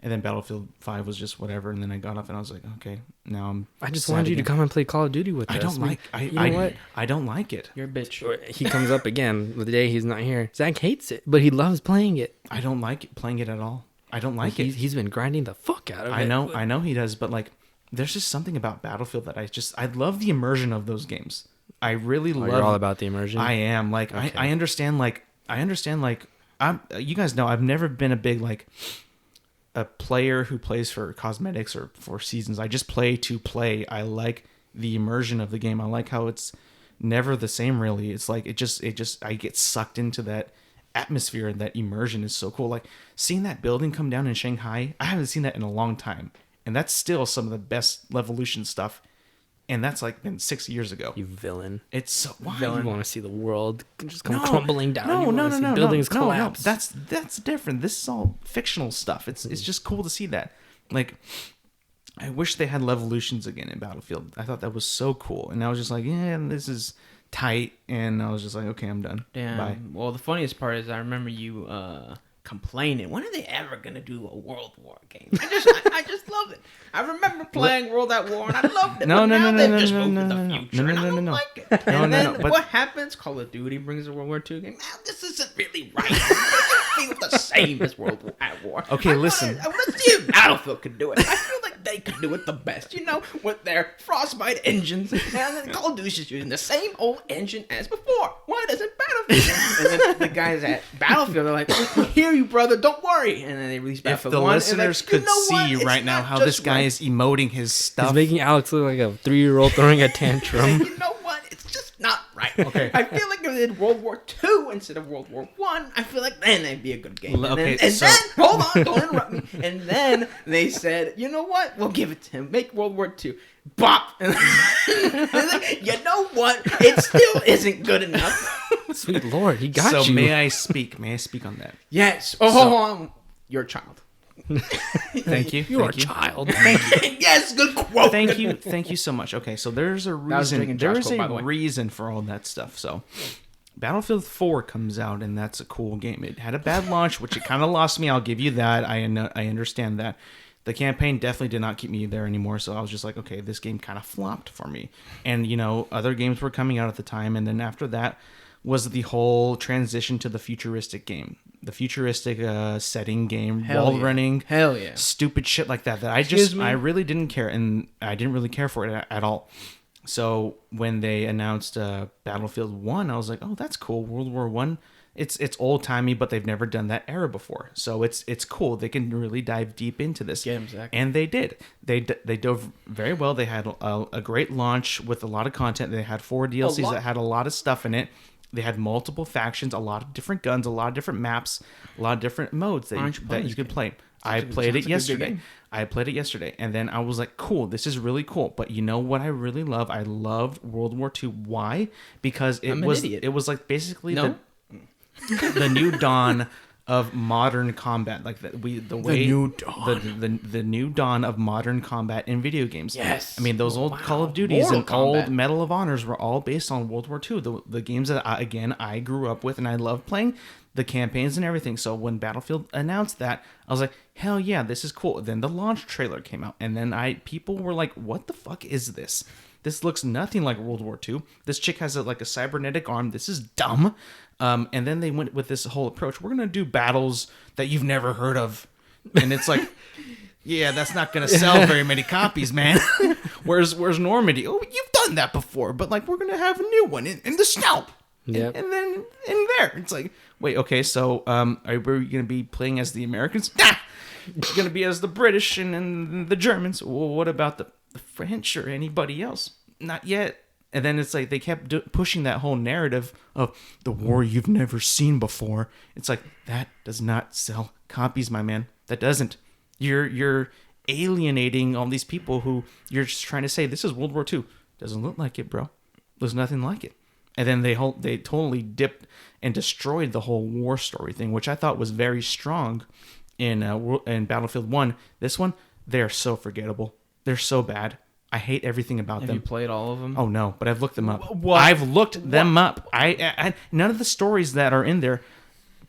And then Battlefield 5 was just whatever. And then I got up and I was like, okay, now I'm. I just sad wanted you to again. come and play Call of Duty with us. I don't like. You know what? I don't like it. You're a bitch. He comes up again the day he's not here. Zach hates it, but he loves playing it. I don't like it, playing it at all. I don't like it. He's been grinding the fuck out of it. I know he does, but like, there's just something about Battlefield that I love the immersion of those games. I really love. You're all about the immersion. I am like Okay. I understand like you guys know I've never been a big like a player who plays for cosmetics or for seasons. I just play to play. I like the immersion of the game. I like how it's never the same really. It's like it just I get sucked into that atmosphere, and that immersion is so cool. Like seeing that building come down in Shanghai, I haven't seen that in a long time. And that's still some of the best Levolution stuff. And that's like been 6 years ago. You villain. It's so why You want to see the world just come crumbling down. You wanna see buildings collapse. That's different. This is all fictional stuff. It's just cool to see that. Like, I wish they had Levolutions again in Battlefield. I thought that was so cool. And I was just like, yeah, this is tight. And I was just like, okay, I'm done. Damn. Bye. Well, the funniest part is I remember you complaining. When are they ever gonna do a World War game? I just love it. I remember playing World at War and I loved it. No, but no, now no, they've no, just no, moved no, to the no, no. future, No, and no, I no, don't no. like it. No, And no, then no, but- what happens? Call of Duty brings a World War II game. Now this isn't really right. It doesn't feel the same as World War at War. Okay, listen. I want to see if Battlefield could do it. I feel like they could do it the best, you know, with their Frostbite engines. And then Call of Duty's just using the same old engine as before. Why doesn't Battlefield? And then the guys at Battlefield are like, we hear you, brother, don't worry. And then they release If Battlefield the 1, and listeners like, could you know what? see It's right now not how just this guy right. is emoting his stuff. He's making Alex look like a 3-year-old throwing a tantrum. You know what? It's just not right. Okay. I feel like if they did World War II instead of World War One, I feel like then it'd be a good game. And Okay, then, so- hold on, don't interrupt me. And then they said, you know what? We'll give it to him. Make World War II. Bop. And like, you know what? It still isn't good enough. Sweet Lord, he got so you. may I speak? May I speak on that? Yes. Oh, hold on. You're a child. Thank you. You're a Thank you. child. Yes, good quote. Thank good you, quote. thank you so much. Okay, so there's a was reason. Drake and Josh There's quote, by the a way. reason for all that stuff. So, Battlefield 4 comes out, and that's a cool game. It had a bad launch, which it kind of lost me. I'll give you that. I understand that. The campaign definitely did not keep me there anymore. So I was just like, okay, this game kind of flopped for me. And you know, other games were coming out at the time, and then after that was the whole transition to the futuristic game, the futuristic setting game, Hell wall yeah. running. Hell yeah. Stupid shit like that Excuse me? I really didn't care, and I didn't really care for it at all. So when they announced Battlefield 1, I was like, oh, that's cool. World War 1, it's old timey, but they've never done that era before, so it's cool. They can really dive deep into this. Get 'em, Zach. And they did. They dove very well. They had a great launch with a lot of content. They had 4 DLCs lot. that had a lot of stuff in it. They had multiple factions, a lot of different guns, a lot of different maps, a lot of different modes Aren't you that playing you this could game? play. I Sounds played like it a good yesterday. game. I played it yesterday, and then I was like, cool, this is really cool. But you know what I really love? I loved World War II. Why? Because I'm an idiot. it was like basically No? the new dawn of modern combat, like the new dawn. the new dawn of modern combat in video games. Yes. I mean, those old Call of Duties Mortal and Kombat. old Medal of Honors were all based on World War II. The games that I grew up with and I love playing, the campaigns and everything. So when Battlefield announced that, I was like, hell yeah, this is cool. Then the launch trailer came out, and then people were like, what the fuck is this? This looks nothing like World War II. This chick has like a cybernetic arm. This is dumb. And then they went with this whole approach. We're gonna do battles that you've never heard of, and it's like, yeah, that's not gonna sell very many copies, man. Where's Normandy? Oh, you've done that before, but like we're gonna have a new one in the snow. Yep. And then in there, it's like, wait, okay, so are we going to be playing as the Americans? Nah! It's going to be as the British and the Germans. Well, what about the French or anybody else? Not yet. And then it's like they kept pushing that whole narrative of the war you've never seen before. It's like, that does not sell copies, my man. That doesn't. You're alienating all these people who you're just trying to say, this is World War II. Doesn't look like it, bro. There's nothing like it. And then they totally dipped and destroyed the whole war story thing, which I thought was very strong in Battlefield 1. This one, they're so forgettable. They're so bad. I hate everything about them. Have you played all of them? Oh, no, but I've looked them up. What? I've looked them up. I none of the stories that are in there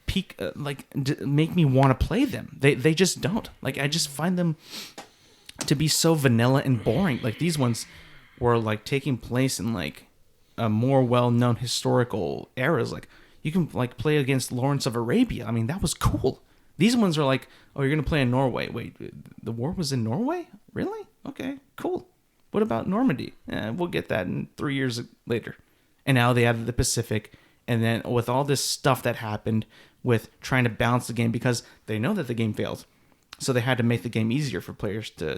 make me want to play them. They just don't. Like, I just find them to be so vanilla and boring. Like, these ones were, like, taking place in, like, a more well-known historical eras. Like, you can like play against Lawrence of Arabia. I mean, that was cool. These ones are like, oh, you're gonna play in Norway. Wait, the war was in Norway? Really? Okay, cool. What about Normandy? We'll get that in 3 years later. And now they added the Pacific, and then with all this stuff that happened with trying to balance the game, because they know that the game failed, so they had to make the game easier for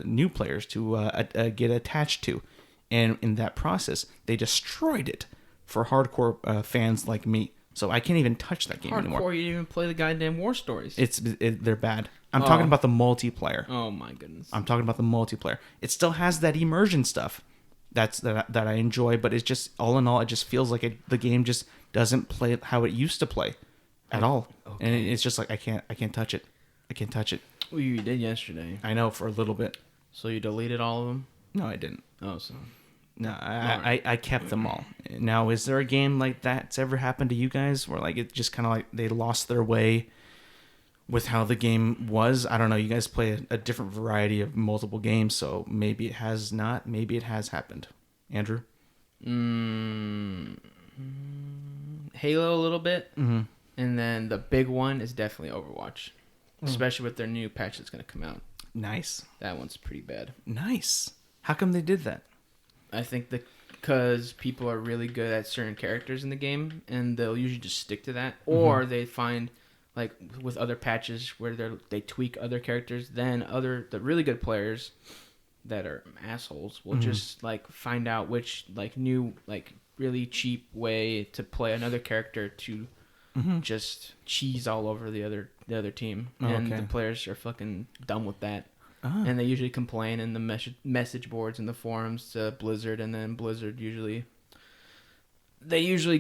new players to get attached to. And in that process, they destroyed it for hardcore fans like me. So I can't even touch that game anymore. Hardcore, you didn't even play the goddamn war stories. They're bad. I'm talking about the multiplayer. Oh my goodness. I'm talking about the multiplayer. It still has that immersion stuff that I enjoy, but it's just, all in all, it just feels like the game just doesn't play how it used to play at all. Okay. And it's just like, I can't touch it. I can't touch it. Well, you did yesterday. I know, for a little bit. So you deleted all of them? No, I didn't. Oh, so... No, I kept them all. Now, is there a game like that's ever happened to you guys where like it just kind of like they lost their way with how the game was? I don't know. You guys play a different variety of multiple games, so maybe it has not. Maybe it has happened. Andrew? Halo a little bit. Mm-hmm. And then the big one is definitely Overwatch. Especially with their new patch that's going to come out. Nice. That one's pretty bad. Nice. How come they did that? I think because people are really good at certain characters in the game, and they'll usually just stick to that, or they find like with other patches where they tweak other characters. Then the really good players that are assholes will just like find out which like new like really cheap way to play another character to just cheese all over the other team, and the players are fucking done with that. And they usually complain in the message boards and the forums to Blizzard, and then Blizzard usually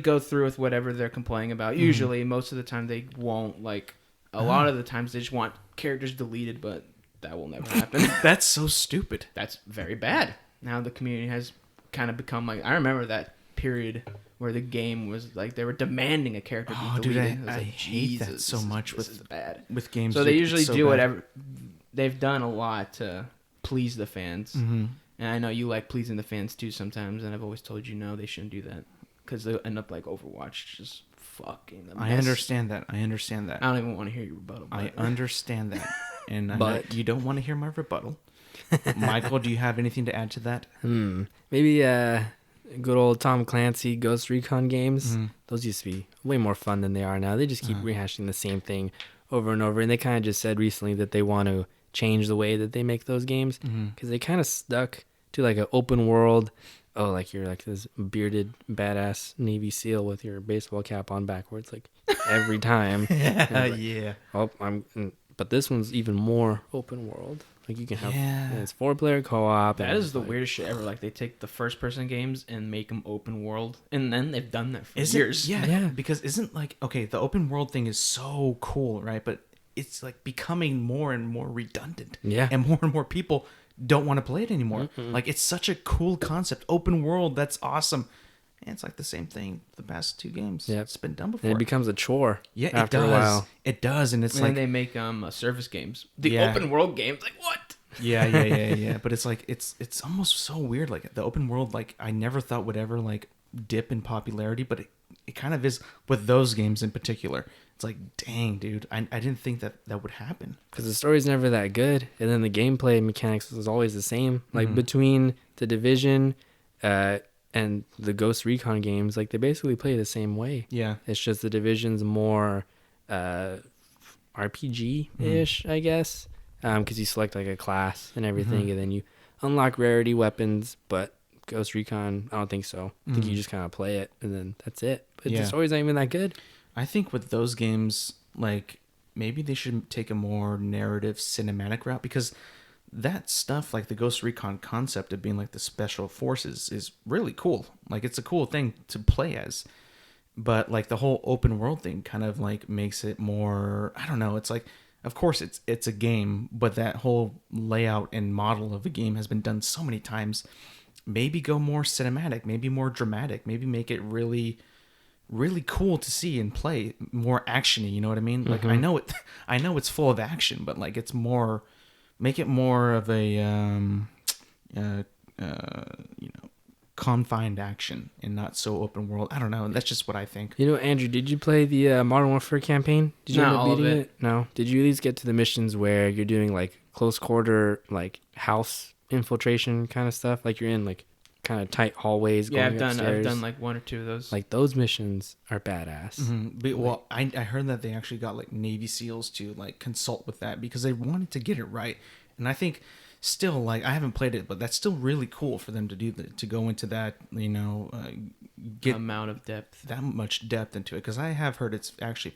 go through with whatever they're complaining about. Usually, most of the time they won't. Like a lot of the times they just want characters deleted, but that will never happen. That's so stupid. That's very bad. Now the community has kind of become like, I remember that period where the game was like they were demanding a character be deleted. Dude, I hate that so much with games. So they usually do whatever. They've done a lot to please the fans. And I know you like pleasing the fans too sometimes, and I've always told you no, they shouldn't do that because they'll end up like Overwatch, just fucking the mess. I understand that. I don't even want to hear your rebuttal. I understand that. And but you don't want to hear my rebuttal. Michael, do you have anything to add to that? Maybe good old Tom Clancy Ghost Recon games. Those used to be way more fun than they are now. They just keep rehashing the same thing over and over, and they kind of just said recently that they want to change the way that they make those games because they kind of stuck to like an open world. Oh, like you're like this bearded badass Navy SEAL with your baseball cap on backwards, like every time. Yeah. Oh, but this one's even more open world. Like you can have it's 4-player co-op. That is the weirdest shit ever. Like they take the first-person games and make them open world, and then they've done that for years. Yeah. Because isn't like the open world thing is so cool, right? But it's like becoming more and more redundant. Yeah. And more people don't want to play it anymore. Like it's such a cool concept. Open world, that's awesome. And it's like the same thing the past 2 games. Yeah. It's been done before. And it becomes a chore. Yeah, after it does. a while. It does, and it's and like they make service games. The open world games, like what? Yeah. But it's like it's almost so weird. Like the open world, like I never thought would ever like dip in popularity, but it kind of is with those games in particular. It's like, dang, dude, I didn't think that would happen. Because the story's never that good, and then the gameplay mechanics was always the same. Like between the Division, and the Ghost Recon games, like they basically play the same way. Yeah, it's just the Division's more RPG-ish, I guess, because you select like a class and everything, and then you unlock rarity weapons. But Ghost Recon, I don't think so. I think you just kind of play it, and then that's it. But the story's not even that good. I think with those games, like maybe they should take a more narrative cinematic route, because that stuff, like the Ghost Recon concept of being like the special forces, is really cool. Like it's a cool thing to play as, but like the whole open world thing kind of like makes it more, I don't know, it's like, of course it's a game, but that whole layout and model of a game has been done so many times. Maybe go more cinematic, maybe more dramatic, maybe make it really cool to see and play, more actiony, you know what I mean? Like I know it's full of action, but like it's more, make it more of a confined action and not so open world. I don't know, that's just what I think. You know, Andrew, did you play the Modern Warfare campaign? Did you Not end up all of beating it. No. Did you at least get to the missions where you're doing like close quarter, like house infiltration kind of stuff? Like you're in like kind of tight hallways. Yeah, going I've upstairs? done like one or two of those. Like those missions are badass. But, well, I heard that they actually got like Navy SEALs to like consult with that because they wanted to get it right, and I think still, like, I haven't played it, but that's still really cool for them to do to go into that, you know, get amount of depth, that much depth into it, because I have heard it's actually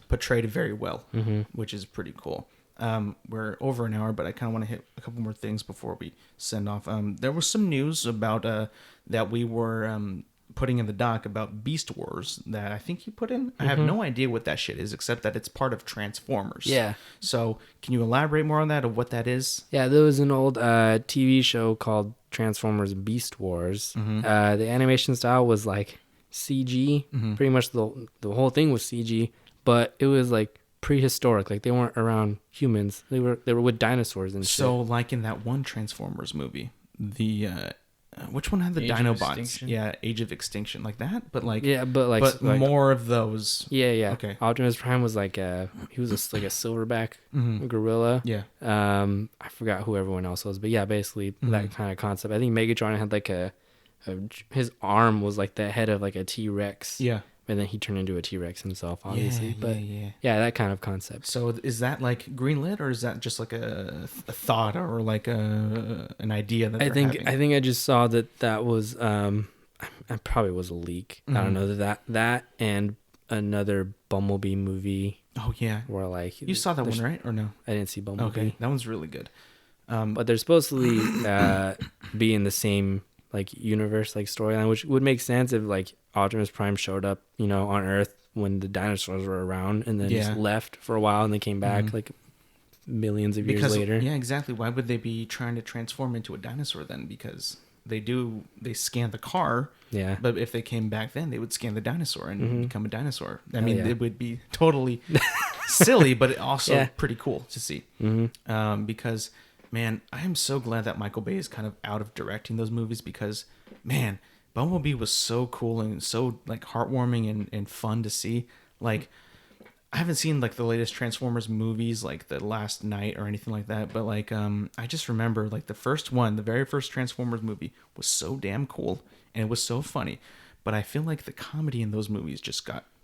portrayed very well, which is pretty cool. We're over an hour, but I kind of want to hit a couple more things before we send off. There was some news about that we were putting in the doc about Beast Wars that I think you put in. I have no idea what that shit is, except that it's part of Transformers. Yeah. So can you elaborate more on that, of what that is? Yeah, there was an old TV show called Transformers Beast Wars. The animation style was like CG. Pretty much the whole thing was CG, but it was like prehistoric. Like they weren't around humans. They were with dinosaurs and shit. So like in that one Transformers movie, the which one had the Age of Dinobots? Extinction? Yeah, Age of Extinction, like that, but like but like more of those. Yeah. Okay. Optimus Prime was like he was like a silverback gorilla. Yeah. I forgot who everyone else was, but yeah, basically that kind of concept. I think Megatron had like his arm was like the head of like a T-Rex. Yeah. And then he turned into a T-Rex himself, obviously. Yeah. Yeah, that kind of concept. So is that like greenlit, or is that just like a thought, or like an idea that I they're having? I just saw that was it probably was a leak. I don't know that and another Bumblebee movie. Oh yeah. Where like You saw that one, right? Or no? I didn't see Bumblebee. Okay, that one's really good. But they're supposed to be in the same like universe, like storyline, which would make sense if like Optimus Prime showed up, you know, on Earth when the dinosaurs were around, and then just left for a while, and they came back like millions of years later. Yeah, exactly. Why would they be trying to transform into a dinosaur then? Because they scan the car. Yeah. But if they came back then, they would scan the dinosaur and become a dinosaur. I mean, yeah. it would be totally silly, but also pretty cool to see. Because, man, I am so glad that Michael Bay is kind of out of directing those movies, because, man, Bumblebee was so cool and so like heartwarming and fun to see. Like, I haven't seen like the latest Transformers movies, like the Last Night or anything like that, but like I just remember like the very first Transformers movie was so damn cool and it was so funny. But I feel like the comedy in those movies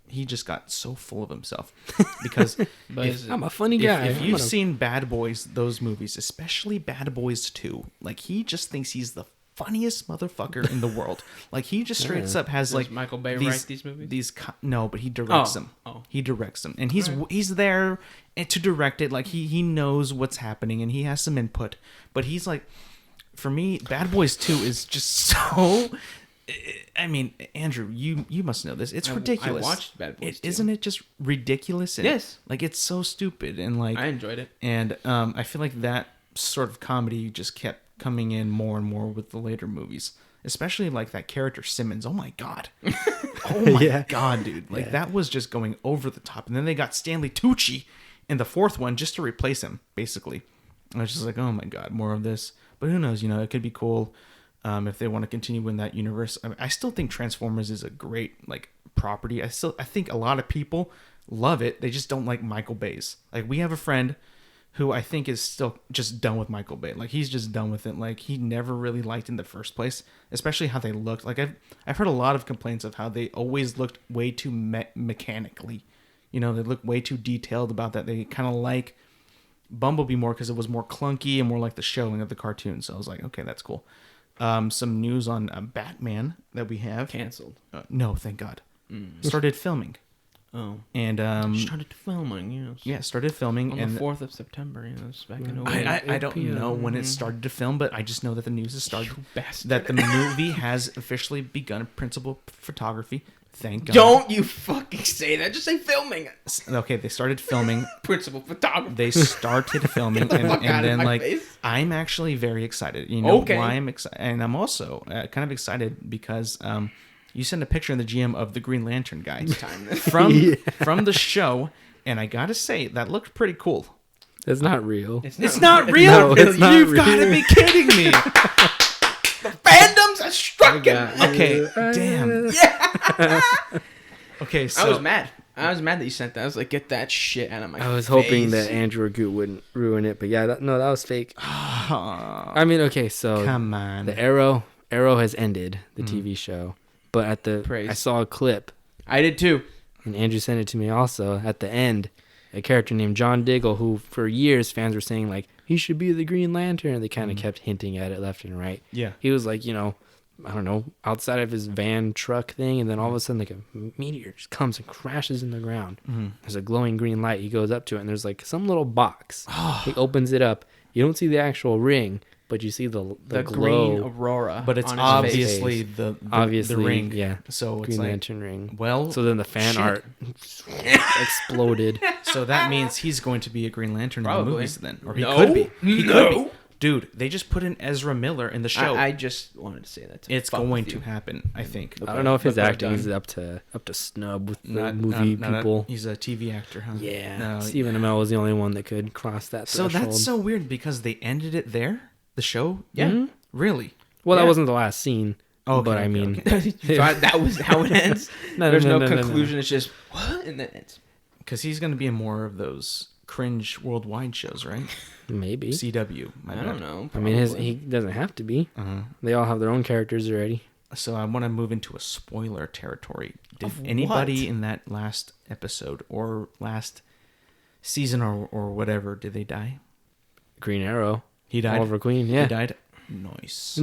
he just got so full of himself, because I'm a funny guy. If you've seen Bad Boys, those movies, especially Bad Boys 2, like he just thinks he's the funniest motherfucker in the world. Like he just straight up has like Michael Bay write these movies? No, but he directs them. He directs them, and he's there to direct it. Like he knows what's happening and he has some input. But he's like, for me, Bad Boys 2 is just so. I mean, Andrew, you must know this. It's ridiculous. I watched Bad Boys 2. Isn't it just ridiculous? And, yes. Like it's so stupid, and like I enjoyed it. And I feel like that sort of comedy just kept coming in more and more with the later movies, especially like that character Simmons. Oh my god. God, dude. Like that was just going over the top. And then they got Stanley Tucci in the fourth one just to replace him, basically. I was just like, oh my god, more of this. But who knows? It could be cool if they want to continue in that universe. I still think Transformers is a great like property. I think a lot of people love it. They just don't like Michael Bay's. Like we have a friend who I think is still just done with Michael Bay. Like he's just done with it. Like he never really liked in the first place, especially how they looked. Like I've heard a lot of complaints of how they always looked way too mechanically. They look way too detailed about that. They kind of like Bumblebee more because it was more clunky and more like the showing of the cartoon. So I was like, okay, that's cool. Some news on Batman that we have. Canceled. No, thank God. Started filming. Oh. And started filming, yes. Yeah, started filming on and the 4th of September, it's back in I don't know when it started to film, but I just know that the news has started. Bastard. That the movie has officially begun principal photography. Thank God. Don't you fucking say that. Just say filming. Okay, they started filming. Principal photography. They started filming, and then like face. I'm actually very excited. You know Okay. why I'm excited, and I'm also kind of excited because you sent a picture in the GM of the Green Lantern guy from the show, and I gotta say that looked pretty cool. It's not real. It's not real. No, it's not You've real. got to be kidding me. The fandoms are struck him. Okay, damn. Yeah. Okay, so I was mad. I was mad that you sent that. I was like, get that shit out of my face. I was hoping that Andrew Goot wouldn't ruin it, but yeah, that was fake. I mean, okay, so come on. the Arrow has ended, the TV show, but I saw a clip, I did too. and Andrew sent it to me also. At the end, a character named John Diggle, who for years fans were saying like he should be the Green Lantern, and they kind of kept hinting at it left and right. Yeah. He was like, I don't know, outside of his van truck thing, and then all of a sudden like a meteor just comes and crashes in the ground. There's a glowing green light. He goes up to it, and there's like some little box. He opens it up. You don't see the actual ring, but you see the glow. Green aurora. But it's on his obviously face. the ring. yeah. So it's Green like, Lantern ring. well, So then the fan shit. art exploded. So that means he's going to be a Green Lantern in the Probably. movies then, or he No. could be. He No. could be. Dude, they just put in Ezra Miller in the show. I just wanted to say that. It's going to happen, I think. I don't know if his But they're acting is done. up to snub with the Not- movie not- people. he's a TV actor, huh? Yeah, No, Stephen Amell was the only one that could cross that So threshold. that's so weird because they ended it there, the show. Yeah. Mhm. Really? Well, Yeah. that wasn't the last scene. Okay, but I okay, mean, okay. You thought that was how it ends. No, There's no, no. conclusion. It's just what, and then it's Because he's going to be in more of those cringe worldwide shows, right? maybe. CW. my I bad. don't know. I mean, probably. he doesn't have to be. Uh-huh. They all have their own characters already. So I want to move into a spoiler territory. Did Of anybody what? in that last episode or last season or whatever, did they die? Green Arrow. He died. Oliver Queen. He Yeah. died. Nice.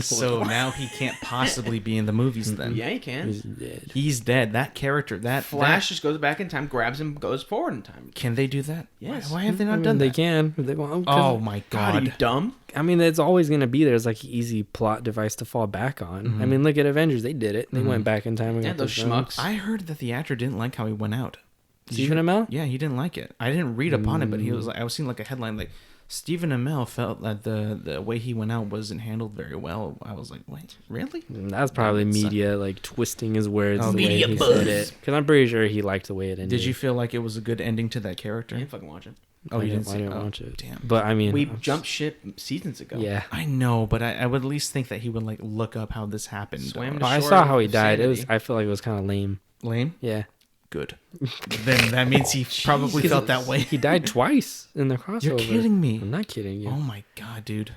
So now he can't possibly be in the movies then. Yeah, you can. He's dead. He's dead. That character, that Flash that- just goes back in time, grabs him, goes forward in time. can they do that? Yes. Why have they I not mean, done they that? can if they want. 'Cause, Oh my God, are you god. dumb? I mean, it's always gonna be there. It's like an easy plot device to fall back on. I mean, look at Avengers. They did it. They went back in time and Yeah, got those the stones. schmucks. I heard that the actor didn't like how he went out. Did Stephen you- Amell? Yeah, he didn't like it. I didn't read upon it, but he was like, I was seeing like a headline like Stephen Amell felt that the way he went out wasn't handled very well. I was like, wait, really? That's probably media like twisting his words Oh, the way media he buzz. said it. Because I'm pretty sure he liked the way it ended. Did you feel like it was a good ending to that character? I didn't fucking watch it. Oh, you didn't I see didn't oh, watch it. Damn. But I mean, We I'm jumped ship seasons ago. Yeah. I know, but I would at least think that he would like look up how this happened. Swam Or- to I shore saw how he of died. It was. sanity. I feel like it was kind of lame. Lame? Yeah. Good. Then that means he probably felt that way. He died twice in the crossover. You're kidding me. I'm not kidding you. Oh my god, dude.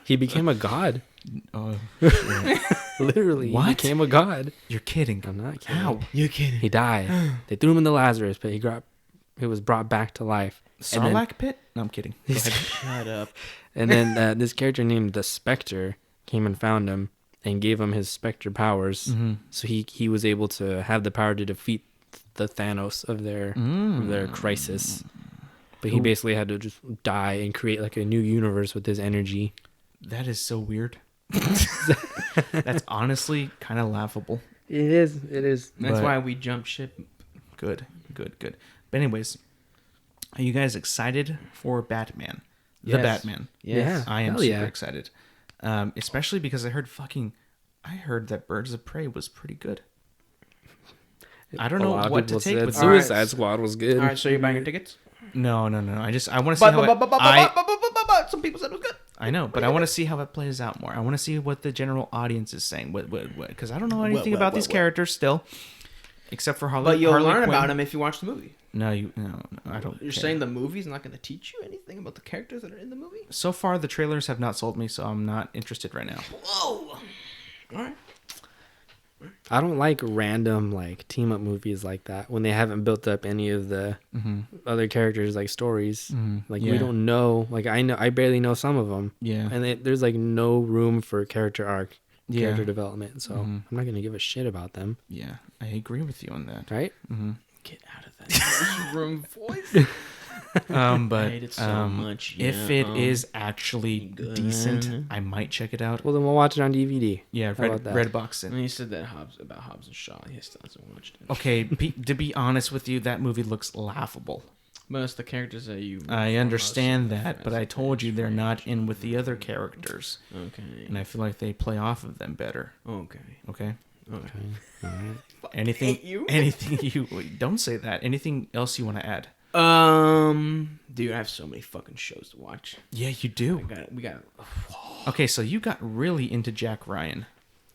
He became a god. Oh, Literally. What? He became a god. you're kidding. I'm not kidding. How? You're kidding. He died. They threw him in the Lazarus pit. He was brought back to life. And then- Sarlacc pit? No, I'm kidding. Go ahead. Shut up. And then this character named the Spectre came and found him and gave him his Spectre powers. Mm-hmm. So he was able to have the power to defeat the Thanos of their crisis. But he basically had to just die and create like a new universe with his energy. That is so weird. That's honestly kind of laughable. It is. It is. That's But- why we jumped ship. Good. But anyways, are you guys excited for Batman? The Yes. Batman. Yes. I am Hell super yeah. excited. Especially because I heard that Birds of Prey was pretty good. I don't A know lot of what to people take said with Suicide Alright. Squad was good. All right, so you're buying your tickets? No. I want to see how some people said it was good. I know, but I want to see how it plays out more. I want to see what the general audience is saying. What? Because I don't know anything about these characters still, except for Harley. But you'll Harley learn Quinn. about them if you watch the movie. No, I don't. You're care. saying the movie's not going to teach you anything about the characters that are in the movie? So far, the trailers have not sold me, so I'm not interested right now. Whoa! All right. I don't like random like team up movies like that when they haven't built up any of the other characters like stories. Like we don't know. Like I barely know some of them. Yeah. And there's like no room for character arc, Yeah. character development. So I'm not gonna give a shit about them. Yeah, I agree with you on that. Right? Get out of that room voice. But I hate it so much. if it is actually decent, I might check it out. Well, then we'll watch it on DVD. Yeah, How about that? Redbox it. And you said that about Hobbs and Shaw. He still hasn't watched it. Okay, to be honest with you, that movie looks laughable. But it's the characters that you... I understand that, but I told you they're not in with the other characters. Okay. And I feel like they play off of them better. Okay. Okay? Okay. All right. Anything you don't say that. Anything else you want to add? Dude, I have so many fucking shows to watch. Yeah, you do. We got. Okay, so you got really into Jack Ryan.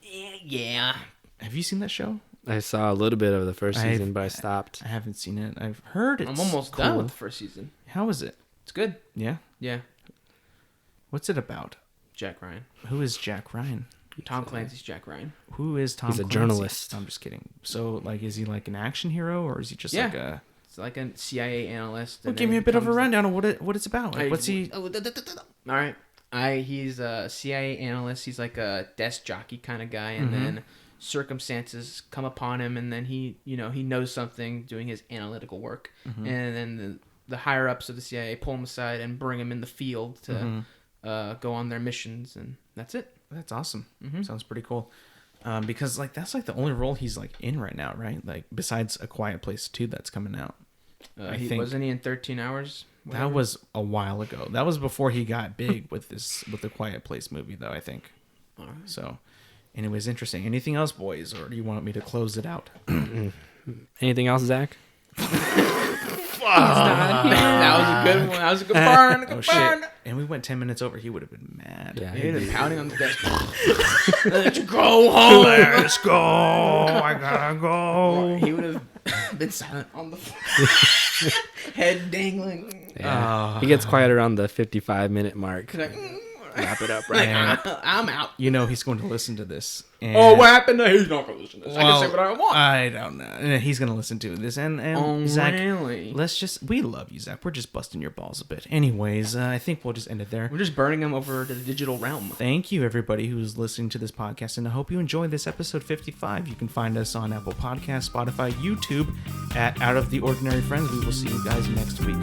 Yeah. Have you seen that show? I saw a little bit of the first season, but I stopped. I haven't seen it. I've heard it's I'm almost cool. done with the first season. How is it? It's good. Yeah? Yeah. What's it about? Jack Ryan. Who is Jack Ryan? Tom Clancy's Jack Ryan. Who is Tom He's a Clancy? journalist. I'm just kidding. So, like, is he like an action hero, or is he just like a... It's like a CIA analyst. Well, give me a bit of a rundown of what it's about. Like, what's he... All right. He's a CIA analyst. He's like a desk jockey kind of guy, and then circumstances come upon him, and then he knows something doing his analytical work, and then the higher ups of the CIA pull him aside and bring him in the field to go on their missions, and that's it. That's awesome. Sounds pretty cool. Because like that's like the only role he's like in right now, right? Like besides A Quiet Place 2 that's coming out. I think Wasn't he in 13 Hours? That was a while ago. That was before he got big with the Quiet Place movie, though. I think. All right. So, anyways, interesting. Anything else, boys, or do you want me to close it out? Anything else, Zach? That was a good one. That was a good burn. Oh shit! And we went 10 minutes over. He would have been mad. Yeah. He was pounding on the desk. Let's go home. Let's go. I gotta go. He would have been silent on the floor. Head dangling. Yeah. He gets quiet around the 55-minute mark. Like, Wrap it up right And I'm out. you know he's going to listen to this. And Oh, what happened? He's not going to listen to this. I can say what I want. I don't know. And he's going to listen to this. And Zach, really? we love you, Zach. We're just busting your balls a bit. Anyways, I think we'll just end it there. We're just burning him over to the digital realm. Thank you, everybody who's listening to this podcast, and I hope you enjoyed this episode 55. You can find us on Apple Podcasts, Spotify, YouTube at Out of the Ordinary Friends. We will see you guys next week.